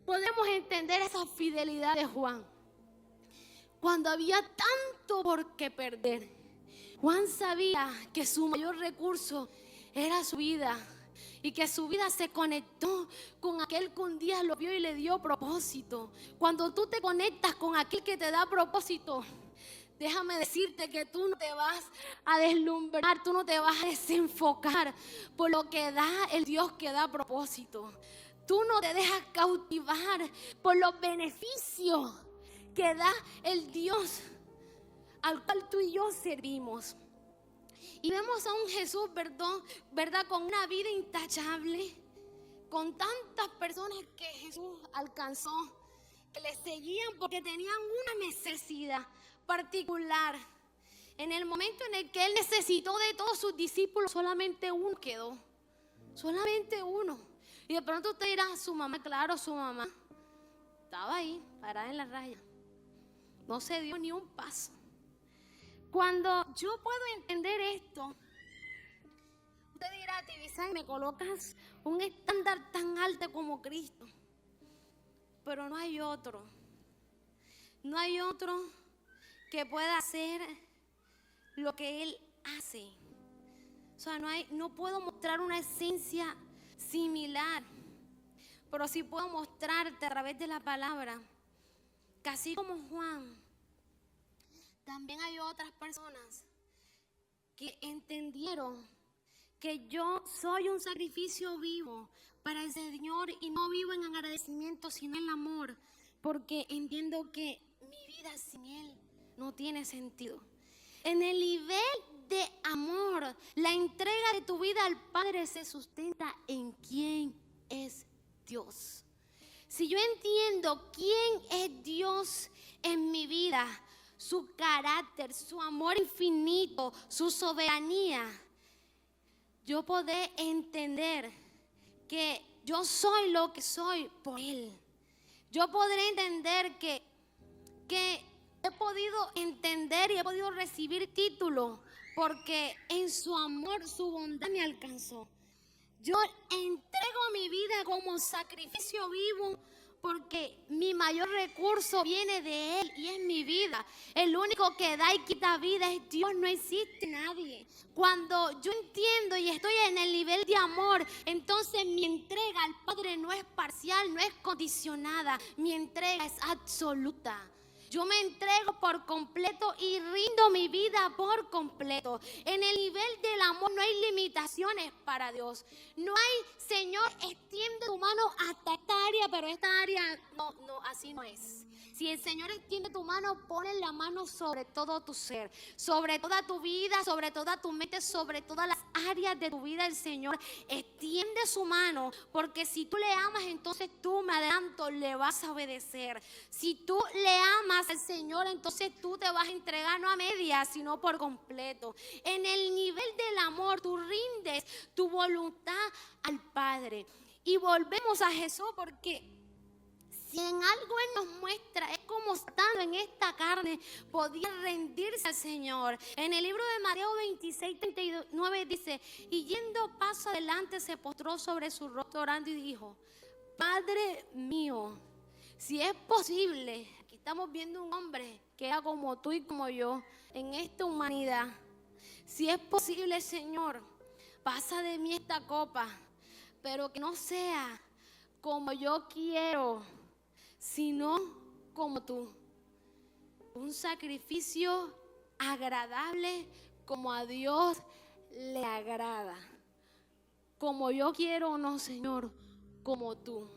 podemos entender esa fidelidad de Juan. Cuando había tanto por qué perder, Juan sabía que su mayor recurso era su vida, y que su vida se conectó con aquel que un día lo vio y le dio propósito. Cuando tú te conectas con aquel que te da propósito, déjame decirte que tú no te vas a deslumbrar, tú no te vas a desenfocar por lo que da el Dios que da propósito. Tú no te dejas cautivar por los beneficios que da el Dios al cual tú y yo servimos. Y vemos a un Jesús, ¿verdad? Con una vida intachable, con tantas personas que Jesús alcanzó, que le seguían porque tenían una necesidad particular. En el momento en el que Él necesitó de todos sus discípulos, solamente uno quedó. Solamente uno. Y de pronto usted dirá: su mamá, claro, su mamá estaba ahí, parada en la raya. No se dio ni un paso. Cuando yo puedo entender esto, usted dirá: Tibisay, me colocas un estándar tan alto como Cristo. Pero no hay otro. No hay otro que pueda hacer lo que Él hace. O sea, no puedo mostrar una esencia similar, pero sí puedo mostrarte a través de la palabra que así como Juan, también hay otras personas que entendieron que yo soy un sacrificio vivo para el Señor, y no vivo en agradecimiento sino en amor, porque entiendo que mi vida sin Él no tiene sentido. En el nivel de amor, la entrega de tu vida al Padre se sustenta en quién es Dios. Si yo entiendo quién es Dios en mi vida, su carácter, su amor infinito, su soberanía, yo podré entender que yo soy lo que soy por Él. Yo podré entender que he podido entender y he podido recibir título porque en su amor, su bondad me alcanzó. Yo entrego mi vida como sacrificio vivo porque mi mayor recurso viene de Él y es mi vida. El único que da y quita vida es Dios, no existe nadie. Cuando yo entiendo y estoy en el nivel de amor, entonces mi entrega al Padre no es parcial, no es condicionada, mi entrega es absoluta. Yo me entrego por completo y rindo mi vida por completo. En el nivel del amor no hay limitaciones para Dios. No hay: Señor, extiende tu mano hasta esta área, pero esta área no, así no es. Si el Señor extiende tu mano, pone la mano sobre todo tu ser, sobre toda tu vida, sobre toda tu mente, sobre todas las áreas de tu vida. El Señor extiende su mano, porque si tú le amas, entonces tú, me adelanto, le vas a obedecer. Si tú le amas al Señor, entonces tú te vas a entregar no a medias, sino por completo. En el nivel del amor, tú rindes tu voluntad al Padre. Y volvemos a Jesús, porque si en algo Él nos muestra es cómo están humano en esta carne podía rendirse al Señor. En el libro de Mateo 26:39 dice: y yendo paso adelante se postró sobre su rostro orando y dijo: Padre mío, si es posible. Aquí estamos viendo un hombre que era como tú y como yo en esta humanidad. Si es posible, Señor, pasa de mí esta copa, pero que no sea como yo quiero, sino como tú. Un sacrificio agradable como a Dios le agrada. Como yo quiero o no, Señor, como tú.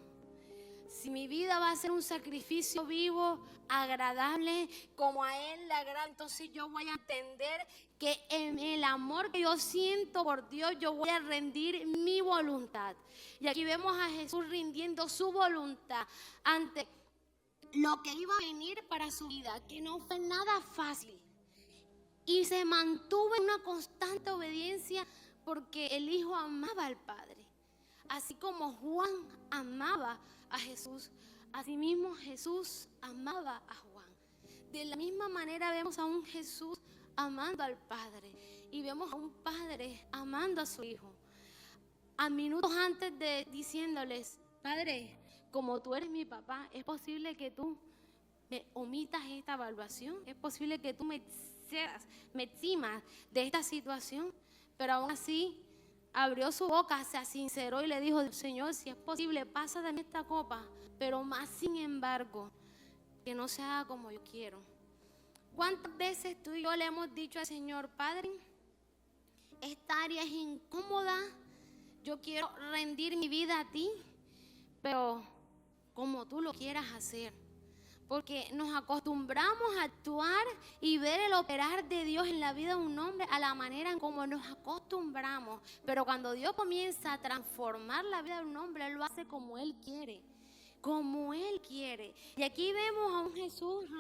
Si mi vida va a ser un sacrificio vivo, agradable, como a Él le agrada, entonces yo voy a entender que en el amor que yo siento por Dios, yo voy a rendir mi voluntad. Y aquí vemos a Jesús rindiendo su voluntad ante lo que iba a venir para su vida, que no fue nada fácil. Y se mantuvo en una constante obediencia porque el Hijo amaba al Padre. Así como Juan amaba a Jesús, asimismo Jesús amaba a Juan. De la misma manera vemos a un Jesús amando al Padre y vemos a un Padre amando a su Hijo. A minutos antes de diciéndoles: Padre, como tú eres mi papá, es posible que tú me omitas esta evaluación, es posible que tú me eximas de esta situación, pero aún así abrió su boca, se sinceró y le dijo: Señor, si es posible, pasa de mí esta copa, pero más sin embargo, que no se haga como yo quiero. ¿Cuántas veces tú y yo le hemos dicho al Señor: Padre, esta área es incómoda, yo quiero rendir mi vida a ti, pero como tú lo quieras hacer? Porque nos acostumbramos a actuar y ver el operar de Dios en la vida de un hombre a la manera en como nos acostumbramos. Pero cuando Dios comienza a transformar la vida de un hombre, Él lo hace como Él quiere. Como Él quiere. Y aquí vemos a un Jesús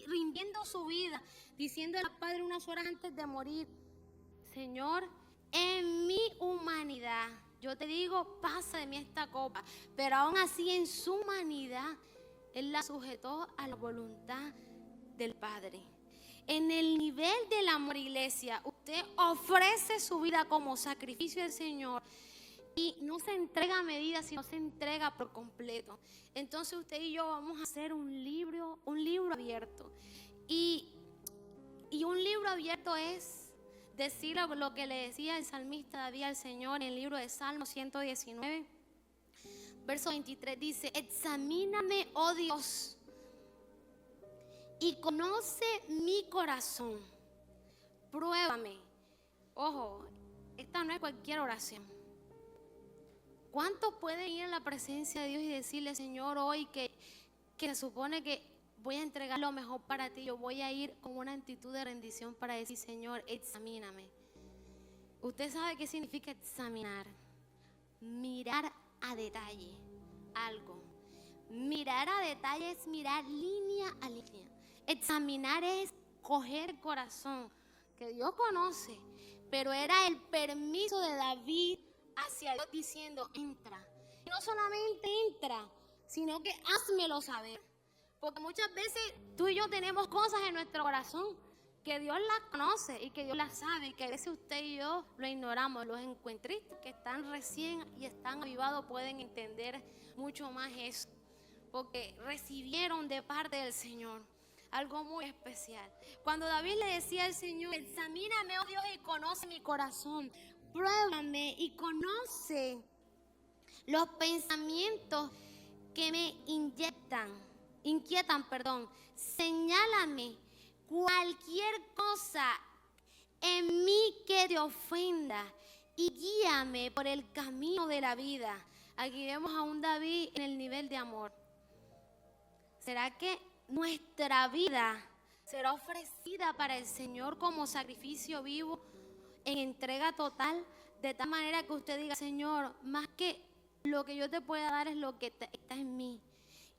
rindiendo su vida, diciendo al Padre unas horas antes de morir: Señor, en mi humanidad, yo te digo, pasa de mí esta copa. Pero aún así, en su humanidad, Él la sujetó a la voluntad del Padre. En el nivel del amor, iglesia, usted ofrece su vida como sacrificio al Señor y no se entrega a medida, sino se entrega por completo. Entonces usted y yo vamos a hacer un libro abierto. Y un libro abierto es decir lo que le decía el salmista David al Señor en el libro de Salmos 119. Verso 23 dice: examíname, oh Dios, y conoce mi corazón. Pruébame. Ojo, esta no es cualquier oración. ¿Cuántos pueden ir a la presencia de Dios y decirle: Señor, hoy que se supone que voy a entregar lo mejor para ti, yo voy a ir con una actitud de rendición para decir: Señor, examíname? Usted sabe qué significa examinar. Mirar a detalle algo. Mirar a detalle es mirar línea a línea. Examinar es coger el corazón que Dios conoce, pero era el permiso de David hacia Dios diciendo: entra. Y no solamente entra, sino que házmelo saber. Porque muchas veces tú y yo tenemos cosas en nuestro corazón que Dios las conoce y que Dios las sabe, y que a veces usted y yo lo ignoramos. Los encuentristas que están recién y están avivados pueden entender mucho más eso, porque recibieron de parte del Señor algo muy especial. Cuando David le decía al Señor: examíname, oh Dios, y conoce mi corazón, pruébame y conoce los pensamientos que me inquietan, señálame cualquier cosa en mí que te ofenda y guíame por el camino de la vida. Aquí vemos a un David en el nivel de amor. ¿Será que nuestra vida será ofrecida para el Señor como sacrificio vivo, en entrega total, de tal manera que usted diga: Señor, más que lo que yo te pueda dar es lo que está en mí?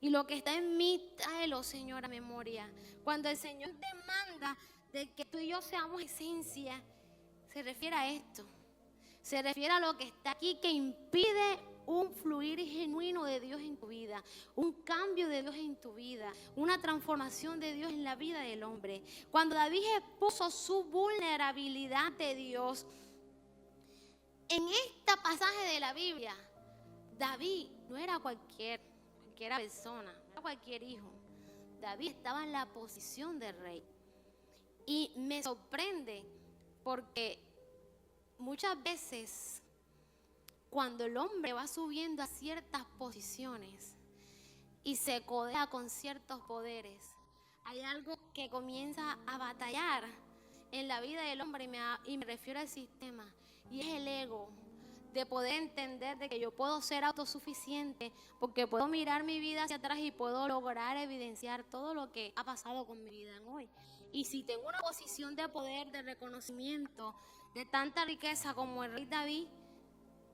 Y lo que está en mí, tráelo, Señor, a memoria. Cuando el Señor demanda de que tú y yo seamos esencia, se refiere a esto. Se refiere a lo que está aquí, que impide un fluir genuino de Dios en tu vida, un cambio de Dios en tu vida, una transformación de Dios en la vida del hombre. Cuando David expuso su vulnerabilidad ante Dios, en este pasaje de la Biblia, David no era cualquier persona, no era cualquier hijo. David estaba en la posición de rey. Y me sorprende porque muchas veces cuando el hombre va subiendo a ciertas posiciones y se codea con ciertos poderes, hay algo que comienza a batallar en la vida del hombre, y me refiero al sistema, y es el ego, de poder entender de que yo puedo ser autosuficiente porque puedo mirar mi vida hacia atrás y puedo lograr evidenciar todo lo que ha pasado con mi vida en hoy. Y si tengo una posición de poder, de reconocimiento, de tanta riqueza como el rey David,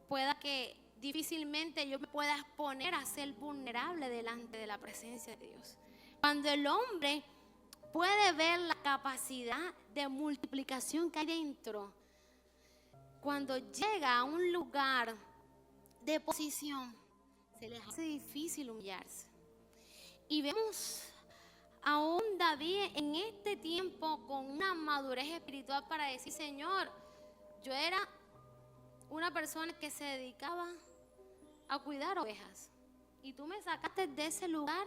pueda que difícilmente yo me pueda exponer a ser vulnerable delante de la presencia de Dios. Cuando el hombre puede ver la capacidad de multiplicación que hay dentro, cuando llega a un lugar de posición, se les hace difícil humillarse. Y vemos a un David en este tiempo con una madurez espiritual para decir: Señor, yo era una persona que se dedicaba a cuidar ovejas, y tú me sacaste de ese lugar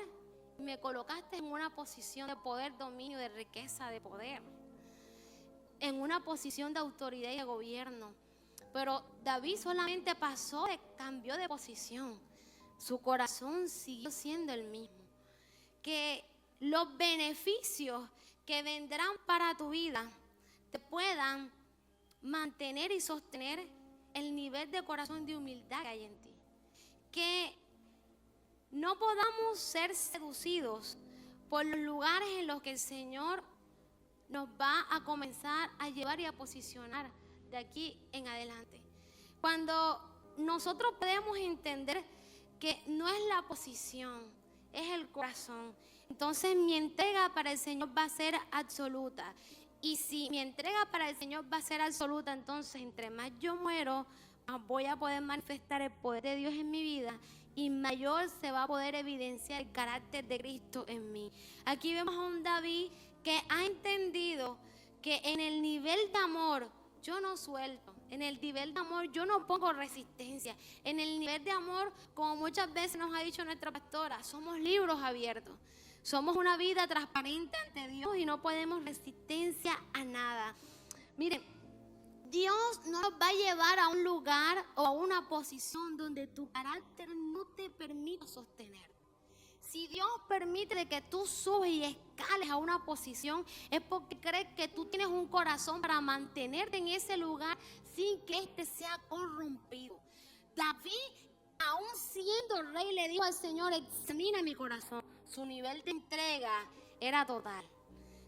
y me colocaste en una posición de poder, dominio, de riqueza, de poder, en una posición de autoridad y de gobierno. Pero David solamente cambió de posición. Su corazón siguió siendo el mismo. Que los beneficios que vendrán para tu vida te puedan mantener y sostener el nivel de corazón de humildad que hay en ti. Que no podamos ser seducidos por los lugares en los que el Señor nos va a comenzar a llevar y a posicionar de aquí en adelante. Cuando nosotros podemos entender que no es la posición, es el corazón, entonces mi entrega para el Señor va a ser absoluta. Y si mi entrega para el Señor va a ser absoluta, entonces entre más yo muero, más voy a poder manifestar el poder de Dios en mi vida, y mayor se va a poder evidenciar el carácter de Cristo en mí. Aquí vemos a un David que ha entendido que en el nivel de amor yo no suelto, en el nivel de amor yo no pongo resistencia, en el nivel de amor, como muchas veces nos ha dicho nuestra pastora, somos libros abiertos, somos una vida transparente ante Dios y no ponemos resistencia a nada. Miren, Dios no nos va a llevar a un lugar o a una posición donde tu carácter no te permita sostener. Si Dios permite que tú subas y escales a una posición, es porque crees que tú tienes un corazón para mantenerte en ese lugar sin que éste sea corrompido. David, aún siendo rey, le dijo al Señor: examina mi corazón. Su nivel de entrega era total.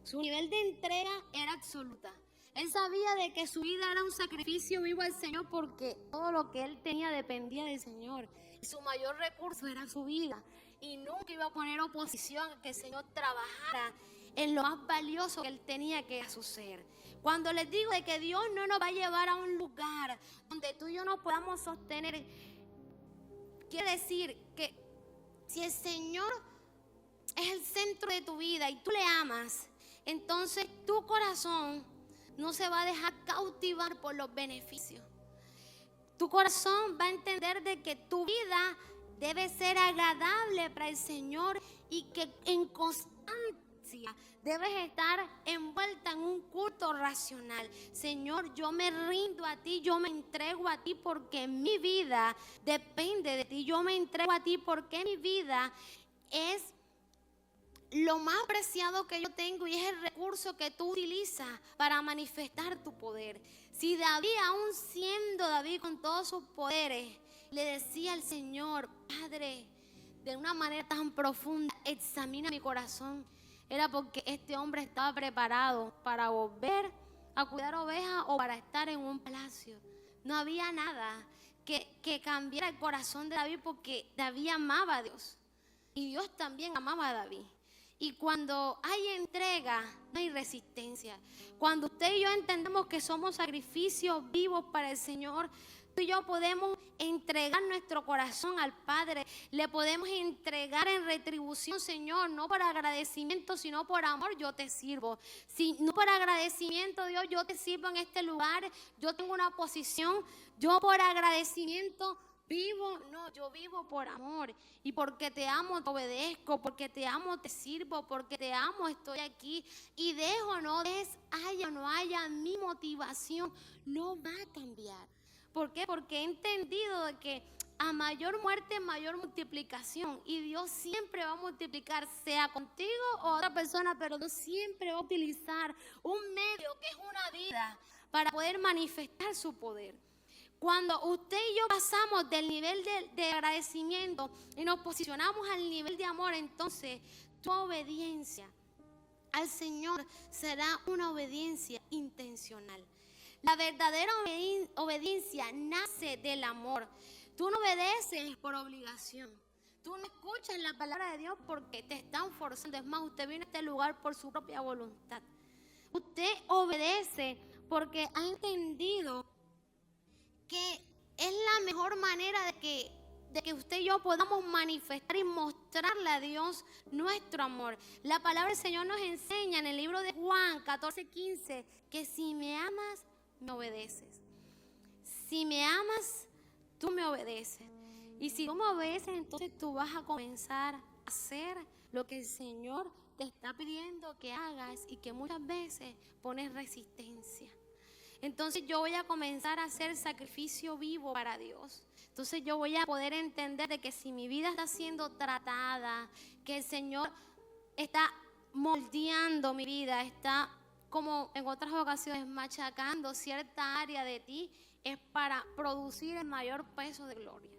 Su nivel de entrega era absoluta. Él sabía de que su vida era un sacrificio vivo al Señor, porque todo lo que él tenía dependía del Señor. Y su mayor recurso era su vida. Y nunca iba a poner oposición a que el Señor trabajara en lo más valioso que él tenía, que era su ser. Cuando les digo de que Dios no nos va a llevar a un lugar donde tú y yo no podamos sostener, quiere decir que si el Señor es el centro de tu vida y tú le amas, entonces tu corazón no se va a dejar cautivar por los beneficios. Tu corazón va a entender de que tu vida debe ser agradable para el Señor y que en constancia debes estar envuelta en un culto racional. Señor, yo me rindo a ti, yo me entrego a ti porque mi vida depende de ti. Yo me entrego a ti porque mi vida es lo más preciado que yo tengo y es el recurso que tú utilizas para manifestar tu poder. Si David, aún siendo David con todos sus poderes, le decía al Señor: Padre, de una manera tan profunda, examina mi corazón, era porque este hombre estaba preparado para volver a cuidar ovejas o para estar en un palacio. No había nada que cambiara el corazón de David, porque David amaba a Dios y Dios también amaba a David. Y cuando hay entrega, no hay resistencia. Cuando usted y yo entendemos que somos sacrificios vivos para el Señor, Tú y yo podemos entregar nuestro corazón al Padre. Le podemos entregar en retribución, Señor, no por agradecimiento, sino por amor, yo te sirvo. Si no por agradecimiento, Dios, yo te sirvo en este lugar. Yo tengo una posición. Yo por agradecimiento vivo, no, yo vivo por amor. Y porque te amo, te obedezco. Porque te amo, te sirvo. Porque te amo, estoy aquí. Y dejo, no haya o no haya, mi motivación no va a cambiar. ¿Por qué? Porque he entendido de que a mayor muerte, mayor multiplicación. Y Dios siempre va a multiplicar, sea contigo o otra persona, pero Dios siempre va a utilizar un medio que es una vida para poder manifestar su poder. Cuando usted y yo pasamos del nivel de agradecimiento y nos posicionamos al nivel de amor, entonces tu obediencia al Señor será una obediencia intencional. La verdadera obediencia nace del amor. Tú no obedeces por obligación. Tú no escuchas la palabra de Dios porque te están forzando. Es más, usted viene a este lugar por su propia voluntad. Usted obedece porque ha entendido que es la mejor manera de que usted y yo podamos manifestar y mostrarle a Dios nuestro amor. La palabra del Señor nos enseña en el libro de Juan 14:15 que si me amas, me obedeces. Si me amas, tú me obedeces. Y si tú me obedeces, entonces tú vas a comenzar a hacer lo que el Señor te está pidiendo que hagas y que muchas veces pones resistencia. Entonces yo voy a comenzar a hacer sacrificio vivo para Dios. Entonces yo voy a poder entender de que si mi vida está siendo tratada, que el Señor está moldeando mi vida, está como en otras ocasiones machacando cierta área de ti, es para producir el mayor peso de gloria.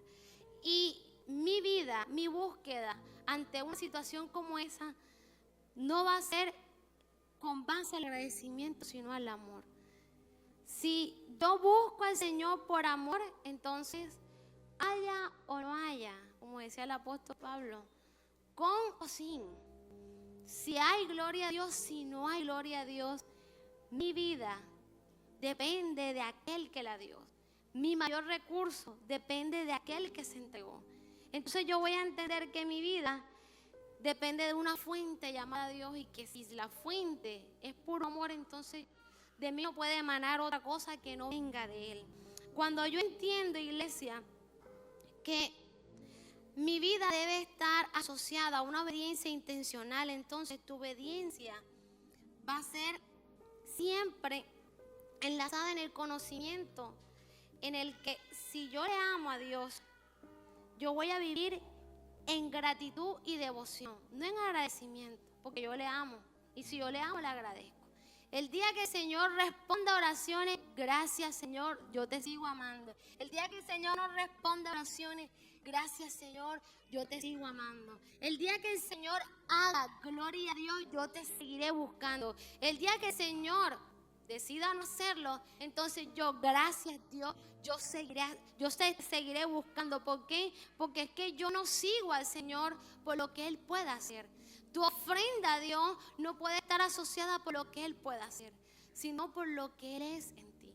Y mi vida, mi búsqueda ante una situación como esa no va a ser con base al agradecimiento, sino al amor. Si yo busco al Señor por amor, entonces haya o no haya, como decía el apóstol Pablo, con o sin. Si hay gloria a Dios, si no hay gloria a Dios, mi vida depende de aquel que la dio. Mi mayor recurso depende de aquel que se entregó. Entonces yo voy a entender que mi vida depende de una fuente llamada Dios y que si la fuente es puro amor, entonces de mí no puede emanar otra cosa que no venga de Él. Cuando yo entiendo, iglesia, que mi vida debe estar asociada a una obediencia intencional, entonces tu obediencia va a ser siempre enlazada en el conocimiento, en el que si yo le amo a Dios, yo voy a vivir en gratitud y devoción, no en agradecimiento, porque yo le amo, y si yo le amo, le agradezco. El día que el Señor responda a oraciones, gracias Señor, yo te sigo amando. El día que el Señor no responda a oraciones, gracias Señor, yo te sigo amando. El día que el Señor haga gloria a Dios, yo te seguiré buscando. El día que el Señor decida no hacerlo, entonces yo, gracias Dios, yo seguiré buscando. ¿Por qué? Porque es que yo no sigo al Señor por lo que Él pueda hacer. Tu ofrenda a Dios no puede estar asociada por lo que Él pueda hacer, sino por lo que Él es en ti.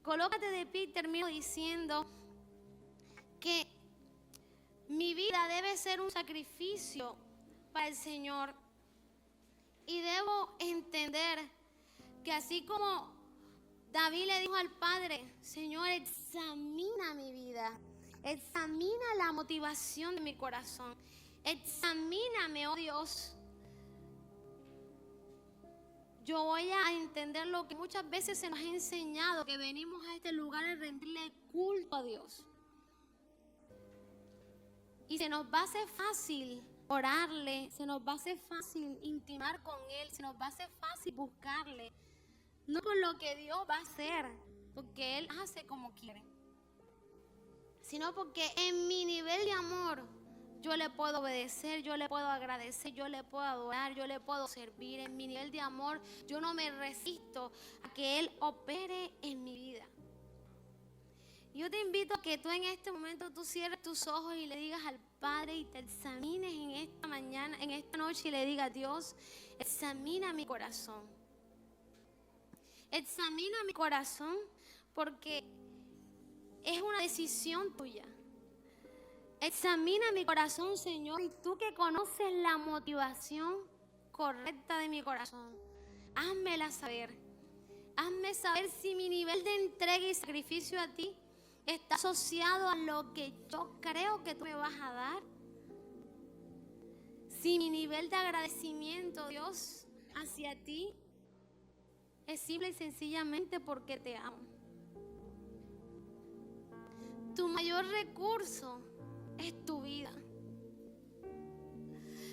Colócate de pie y termino diciendo que mi vida debe ser un sacrificio para el Señor. Y debo entender que así como David le dijo al Padre, Señor, examina mi vida, examina la motivación de mi corazón, examíname, oh Dios. Yo voy a entender lo que muchas veces se nos ha enseñado, que venimos a este lugar a rendirle culto a Dios. Y se nos va a hacer fácil orarle, se nos va a hacer fácil intimar con Él, se nos va a hacer fácil buscarle. No por lo que Dios va a hacer, porque Él hace como quiere, sino porque en mi nivel de amor yo le puedo obedecer, yo le puedo agradecer, yo le puedo adorar, yo le puedo servir. En mi nivel de amor yo no me resisto a que Él opere en mi vida. Yo te invito a que tú en este momento tú cierres tus ojos y le digas al Padre y te examines en esta mañana, en esta noche, y le digas: Dios, examina mi corazón. Examina mi corazón, porque es una decisión tuya. Examina mi corazón, Señor, y tú que conoces la motivación correcta de mi corazón, házmela saber. Hazme saber si mi nivel de entrega y sacrificio a ti está asociado a lo que yo creo que tú me vas a dar. Si mi nivel de agradecimiento, Dios, hacia ti es simple y sencillamente porque te amo. Tu mayor recurso es tu vida.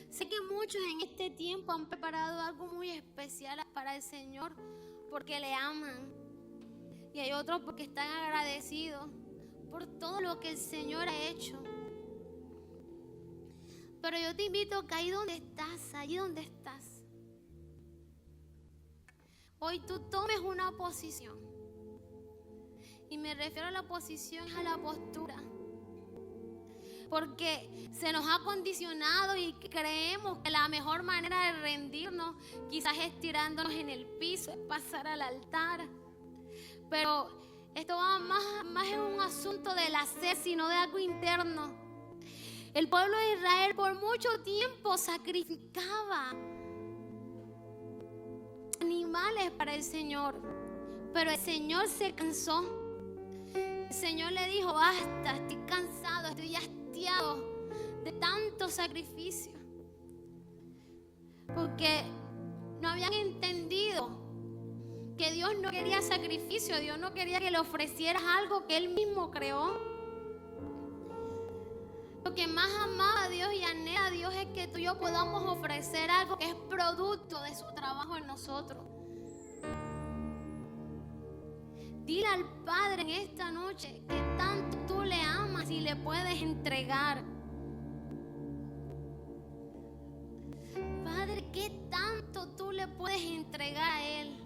Sé que muchos en este tiempo han preparado algo muy especial para el Señor porque le aman. Y hay otros porque están agradecidos por todo lo que el Señor ha hecho. Pero yo te invito que ahí donde estás, hoy tú tomes una posición. Y me refiero a la posición, a la postura. Porque se nos ha condicionado y creemos que la mejor manera de rendirnos quizás es tirándonos en el piso, es pasar al altar. Pero esto va más en un asunto del hacer, sino de algo interno. El pueblo de Israel por mucho tiempo sacrificaba animales para el Señor. Pero el Señor se cansó. El Señor le dijo: basta, estoy cansado, estoy hastiado de tanto sacrificio. Porque no habían entendido que Dios no quería sacrificio. Dios no quería que le ofrecieras algo que Él mismo creó. Lo que más amaba a Dios y anhela a Dios es que tú y yo podamos ofrecer algo que es producto de su trabajo en nosotros. Dile al Padre en esta noche que tanto tú le amas y le puedes entregar. Padre, ¿qué tanto tú le puedes entregar a Él?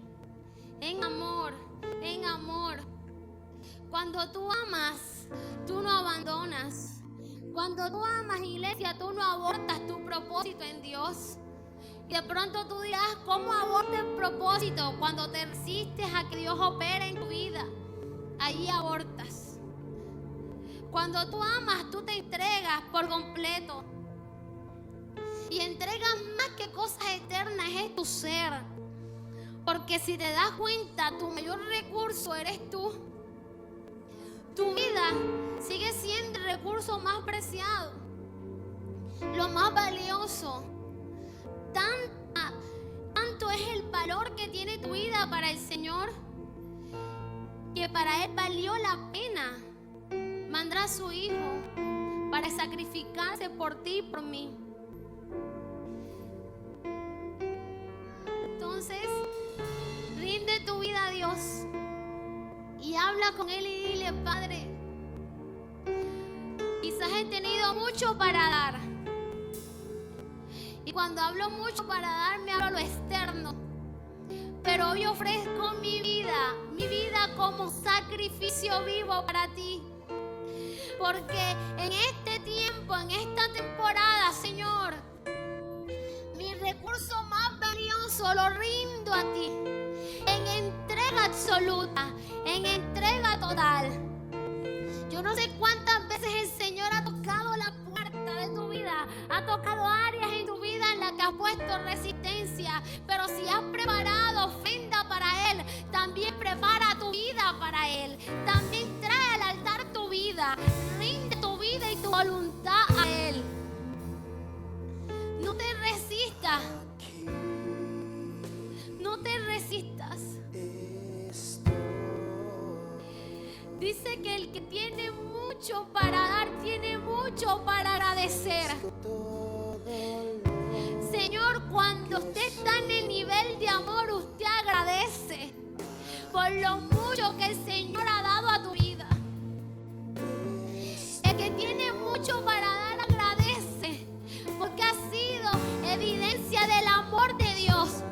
En amor, en amor. Cuando tú amas, tú no abandonas. Cuando tú amas, iglesia, tú no abortas tu propósito en Dios. Y de pronto tú dirás: ¿cómo abortas el propósito? Cuando te resistes a que Dios opere en tu vida, ahí abortas. Cuando tú amas, tú te entregas por completo. Y entregas más que cosas eternas, es tu ser. Porque si te das cuenta, tu mayor recurso eres tú. Tu vida sigue siendo el recurso más preciado, lo más valioso. Tanto es el valor que tiene tu vida para el Señor, que para Él valió la pena mandar a su Hijo para sacrificarse por ti y por mí. Entonces, rinde tu vida a Dios y habla con Él y dile: Padre, quizás he tenido mucho para dar. Y cuando hablo mucho para dar, me hablo a lo externo. Pero hoy ofrezco mi vida como sacrificio vivo para ti. Porque en este tiempo, en esta temporada, Señor, mi recurso más valioso lo rindo a ti. En entrega absoluta, en entrega total. Yo no sé cuántas veces el Señor ha tocado la puerta de tu vida, ha tocado áreas en tu vida en las que has puesto resistencia, pero si has preparado ofrenda para Él, también prepara tu vida para Él. También trae al altar tu vida, rinde tu vida y tu voluntad a Él. No te resistas. No te resistas. Dice que el que tiene mucho para dar, tiene mucho para agradecer. Señor, cuando usted está en el nivel de amor, usted agradece por lo mucho que el Señor ha dado a tu vida. El que tiene mucho para dar, agradece, porque ha sido evidencia del amor de Dios.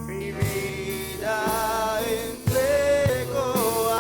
Mi vida entrego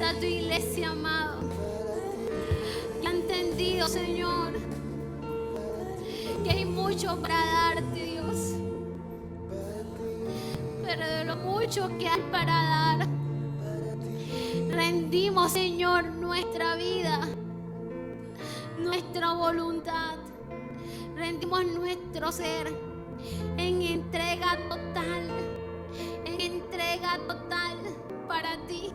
está tu iglesia, amado, que ha entendido, Señor, que hay mucho para darte, Dios. Pero de lo mucho que hay para dar, rendimos, Señor, nuestra vida, nuestra voluntad, rendimos nuestro ser en entrega total para ti,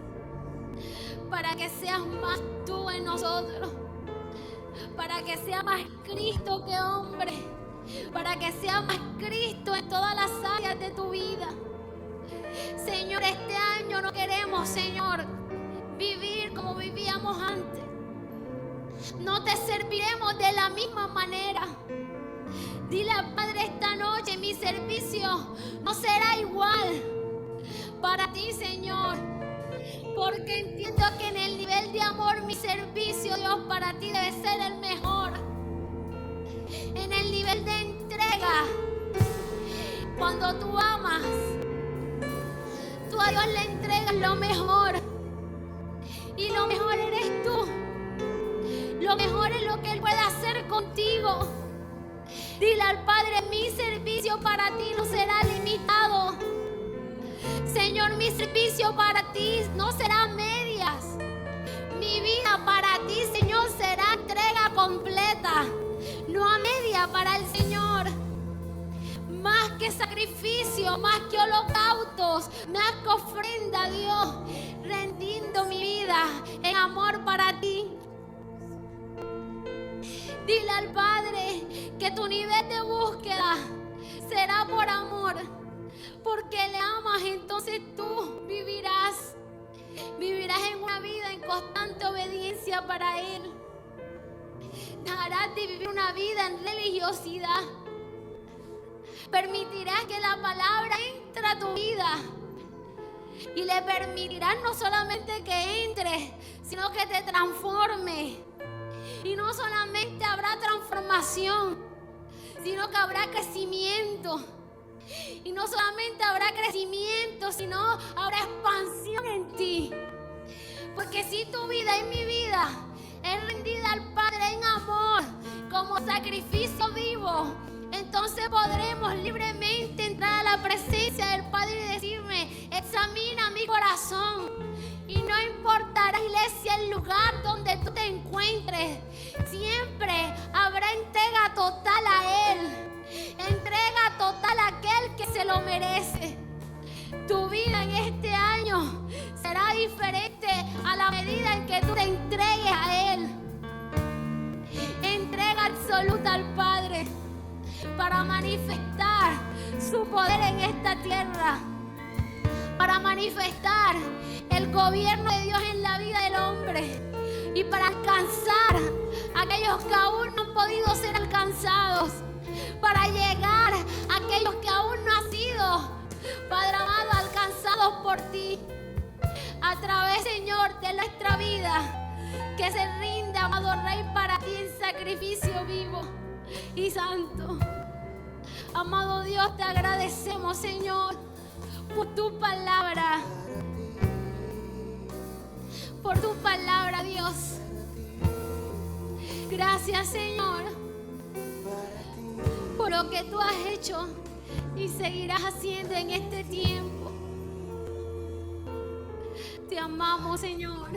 para que seas más tú en nosotros, para que sea más Cristo que hombre, para que sea más Cristo en todas las áreas de tu vida. Señor, este año no queremos, Señor, vivir como vivíamos antes. No te serviremos de la misma manera. Dile al Padre esta noche: mi servicio no será igual para ti, Señor, porque entiendo que en el nivel de amor mi servicio, Dios, para ti debe ser el mejor. En el nivel de entrega, cuando tú amas, tú a Dios le entregas lo mejor, y lo mejor eres tú. Lo mejor es lo que Él puede hacer contigo. Dile al Padre: mi servicio para ti no será limitado. Señor, mi servicio para ti no será medias. Mi vida para ti, Señor, será entrega completa, no a media para el Señor. Más que sacrificio, más que holocaustos, más que ofrenda, Dios, rendiendo mi vida en amor para ti. Dile al Padre que tu nivel de búsqueda será por amor, porque le amas. Entonces tú vivirás en una vida en constante obediencia para Él. Dejarás de vivir una vida en religiosidad. Permitirás que la palabra entre a tu vida, y le permitirás no solamente que entre, sino que te transforme. Y no solamente habrá transformación, sino que habrá crecimiento. Y no solamente habrá crecimiento, sino habrá expansión en ti. Porque si tu vida y mi vida es rendida al Padre en amor, como sacrificio vivo, entonces podremos libremente entrar a la presencia del Padre y decirme: examina mi corazón. Y no importará, iglesia, el lugar donde tú te encuentres, siempre habrá entrega total a Él. Entrega total a aquel que se lo merece. Tu vida en este año será diferente a la medida en que tú te entregues a Él. Entrega absoluta al Padre para manifestar su poder en esta tierra, para manifestar el gobierno de Dios en la vida del hombre, y para alcanzar a aquellos que aún no han podido ser alcanzados, para llegar a aquellos que aún no han sido, Padre amado, alcanzados por ti, a través, Señor, de nuestra vida, que se rinde, amado Rey, para ti en sacrificio vivo y santo. Amado Dios, te agradecemos, Señor, por tu palabra. Por tu palabra, Dios. Gracias, Señor, por lo que tú has hecho y seguirás haciendo en este tiempo. Te amamos, Señor.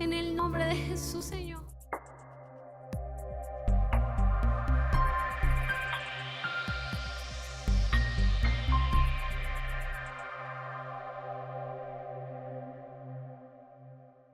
En el nombre de Jesús, Señor.